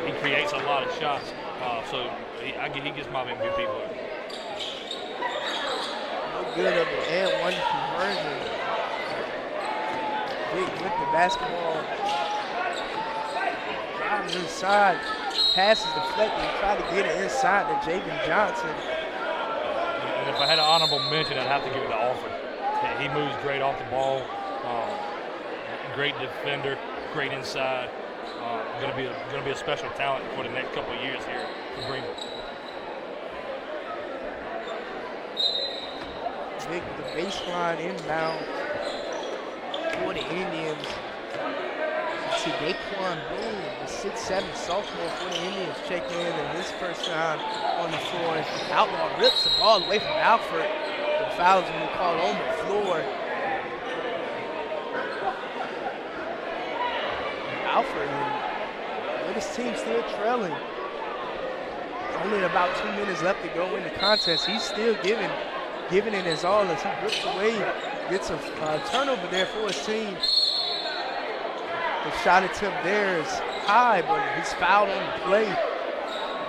He creates a lot of shots, so he gets my MVP vote. No good of the and one conversion. Big with the basketball. Drives inside, passes deflected, try to get it inside to Javen Johnson. And if I had an honorable mention, I'd have to give it to Alfred. He moves great off the ball, great defender, great inside. Going to be a special talent for the next couple of years here for Greenville. Vic, the baseline inbound for the Indians. See Daquan Boone, the 6'7" sophomore for the Indians, check in, and his first time on the floor. Outlaw rips the ball away from Alfred. The foul's going to be called on the floor. Alfred, with this team still trailing. Only about 2 minutes left to go in the contest. He's still giving it his all as he rips away, gets a turnover there for his team. The shot attempt there is high, but he's fouled on the play.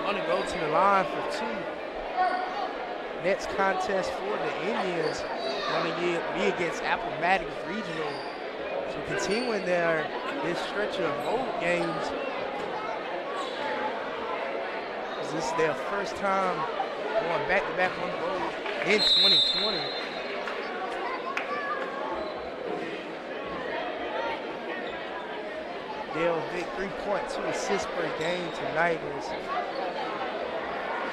Going to go to the line for 2. Next contest for the Indians going to be against Appomattox Regional. So continuing this stretch of road games. This is their first time going back-to-back on the road in 2020. Dale Vick, 3.2 assists per game tonight. As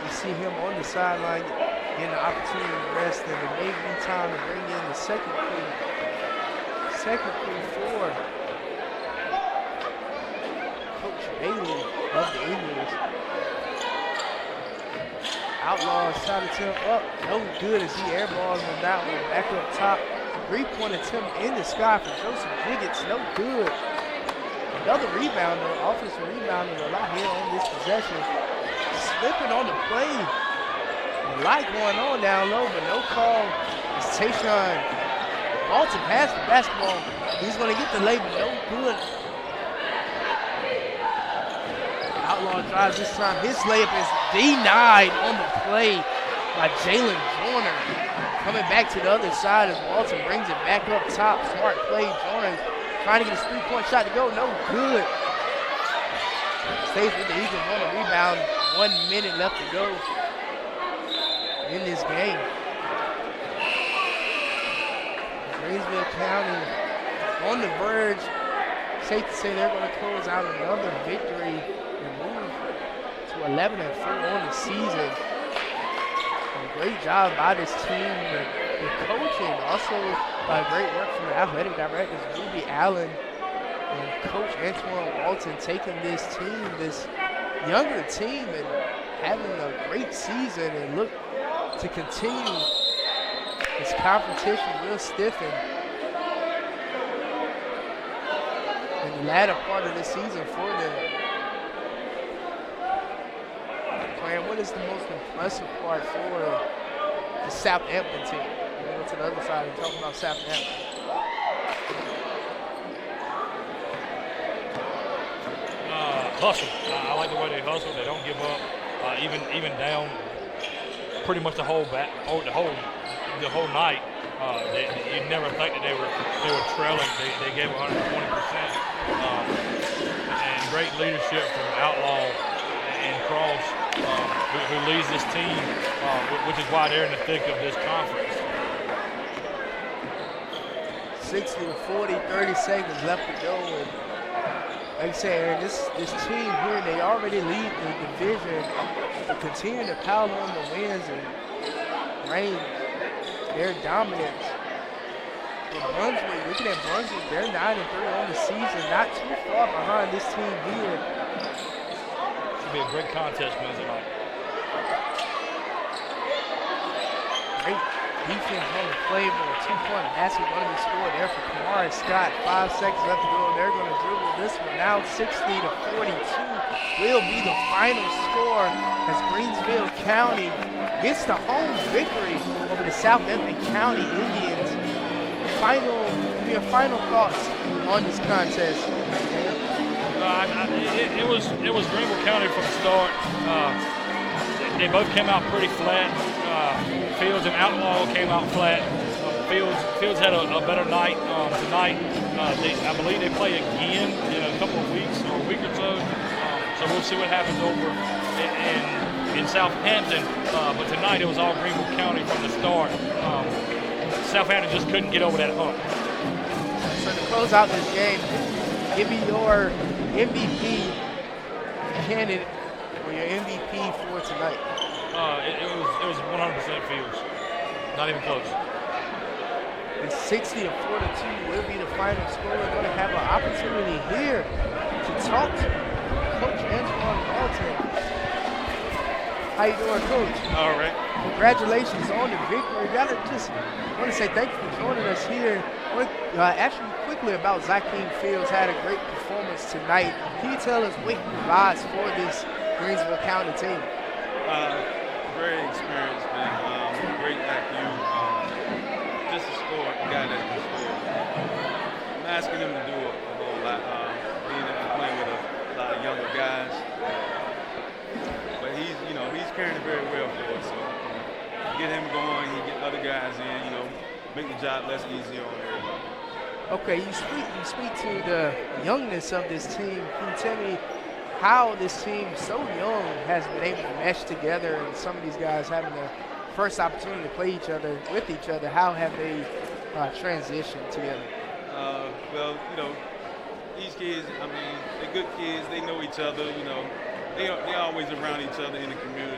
you see him on the sideline getting the opportunity to rest, and it may be time to bring in the second crew for Coach Bailey of the Indians. Outlaw shot attempt up, no good as he airballs on that one. Back up top, 3-point attempt in the sky for Joseph Jiggets, no good. Another rebounder, offensive rebounder a lot here on this possession. Slipping on the play. A lot going on down low, but no call. It's Tayshawn Walton has the basketball. He's going to get the lay, but no good. Outlaw drives this time. His layup is denied on the play by Jalen Joyner. Coming back to the other side as Walton brings it back up top. Smart play. Joyner trying to get his 3-point shot to go. No good. Stays with the Eagles on the rebound. 1 minute left to go in this game. Greensville County on the verge. Safe to say they're going to close out another victory and move to 11-4 on the season. And great job by this team. The coaching, also great work from the athletic directors, Ruby Allen and Coach Antoine Walton, taking this team, this younger team, and having a great season and look to continue this competition real stiff in the latter part of the season for them. Ryan, what is the most impressive part for the Southampton team? We'll go to the other side and talk about Southampton. Hustle. I like the way they hustle. They don't give up. Even down pretty much the whole night. You never think that they were trailing. They gave 120%. And great leadership from Outlaw and Cross, who leads this team, which is why they're in the thick of this conference. 60-40, 30 seconds left to go. And like I said, Aaron, this team here, they already lead the division. They continue to pile on the wins and reign their dominance. But Brunswick, looking at Brunswick, they're 9-3 on the season, not too far behind this team here. Should be a great contest Wednesday night. Great defense on the play, but a 2-point basket going to be scored there for Kamara Scott. 5 seconds left to go. They're going to dribble this one now. 60-42 will be the final score as Greensville County gets the home victory over the Southampton County Indians. Your final thoughts on this contest? It was Greenville County from the start. They both came out pretty flat. Fields and Outlaw came out flat. Fields had a better night tonight. I believe they play again in a couple of weeks or a week or so. So we'll see what happens over in Southampton. But tonight it was all Greenville County from the start. Southampton just couldn't get over that hump. So to close out this game, give me your MVP candidate or your MVP for tonight. It was 100% Fields. Not even close. And 60-42 will be the final score. We're going to have an opportunity here to talk to Coach Antoine Walton. How you doing, Coach? All right. Congratulations on the victory. Gotta just want to say thank you for joining us here. Ask you quickly about Zakeem Fields. Had a great performance tonight. Can you tell us what he provides for this Greensville County team? Very experienced, man. Great IQ. Just a score, a guy that can score. I'm asking him to do a whole lot. Being playing with a lot of younger guys. But he's carrying it very well for us. So get him going, he get other guys in, make the job less easy on everybody. Okay, you speak to the youngness of this team. Can you tell me how this team, so young, has been able to mesh together, and some of these guys having their first opportunity to play with each other? How have they transitioned together? Well, these kids, they're good kids. They know each other. They're always around each other in the community.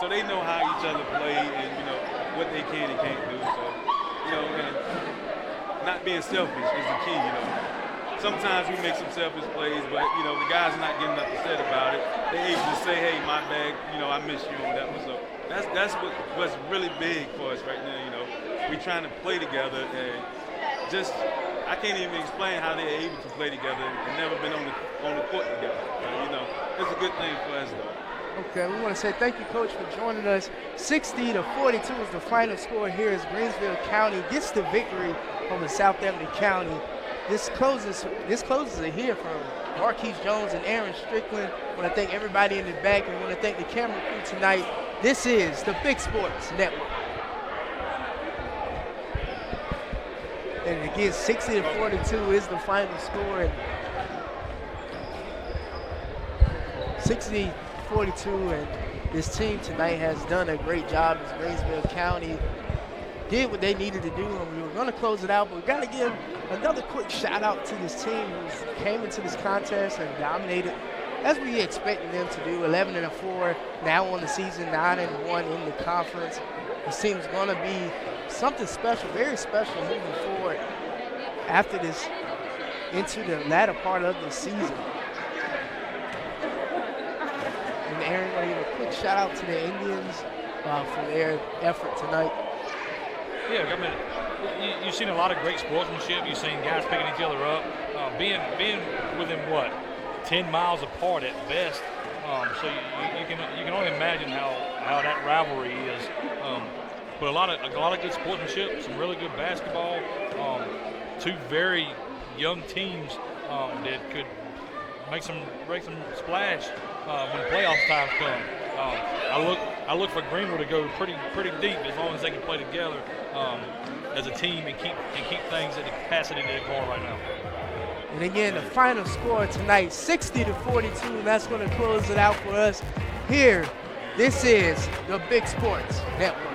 So they know how each other play and what they can and can't do. So and not being selfish is the key. Sometimes we make some selfish plays, but the guys are not getting nothing said about it. They're able to say, "Hey, my bad. I miss you on that one." So that's what's really big for us right now. We're trying to play together, and just I can't even explain how they're able to play together and never been on the court together. It's a good thing for us, though. Okay, we want to say thank you, Coach, for joining us. 60-42 is the final score here as Greensville County gets the victory over Southampton County. This closes it here from Marquise Jones and Aaron Strickland. I want to thank everybody in the back, and I want to thank the camera crew tonight. This is the Big Sports Network. And again, 60-42 is the final score. And 60-42, and this team tonight has done a great job as Greensville County did what they needed to do, and we were going to close it out, but we got to give another quick shout out to this team who came into this contest and dominated as we expected them to do. 11-4 now on the season, 9-1 in the conference. This team's going to be something special, very special moving forward after this into the latter part of the season. And Aaron, I want to give a quick shout out to the Indians for their effort tonight. Yeah, you've seen a lot of great sportsmanship. You've seen guys picking each other up, being within 10 miles apart at best. So you can only imagine how that rivalry is. But a lot of good sportsmanship, some really good basketball. Two very young teams that could make some splash when playoff times come. I look for Greenville to go pretty deep as long as they can play together as a team and keep things at the capacity they're going right now. And again, the final score tonight, 60-42, and that's going to close it out for us here. This is the Big Sports Network.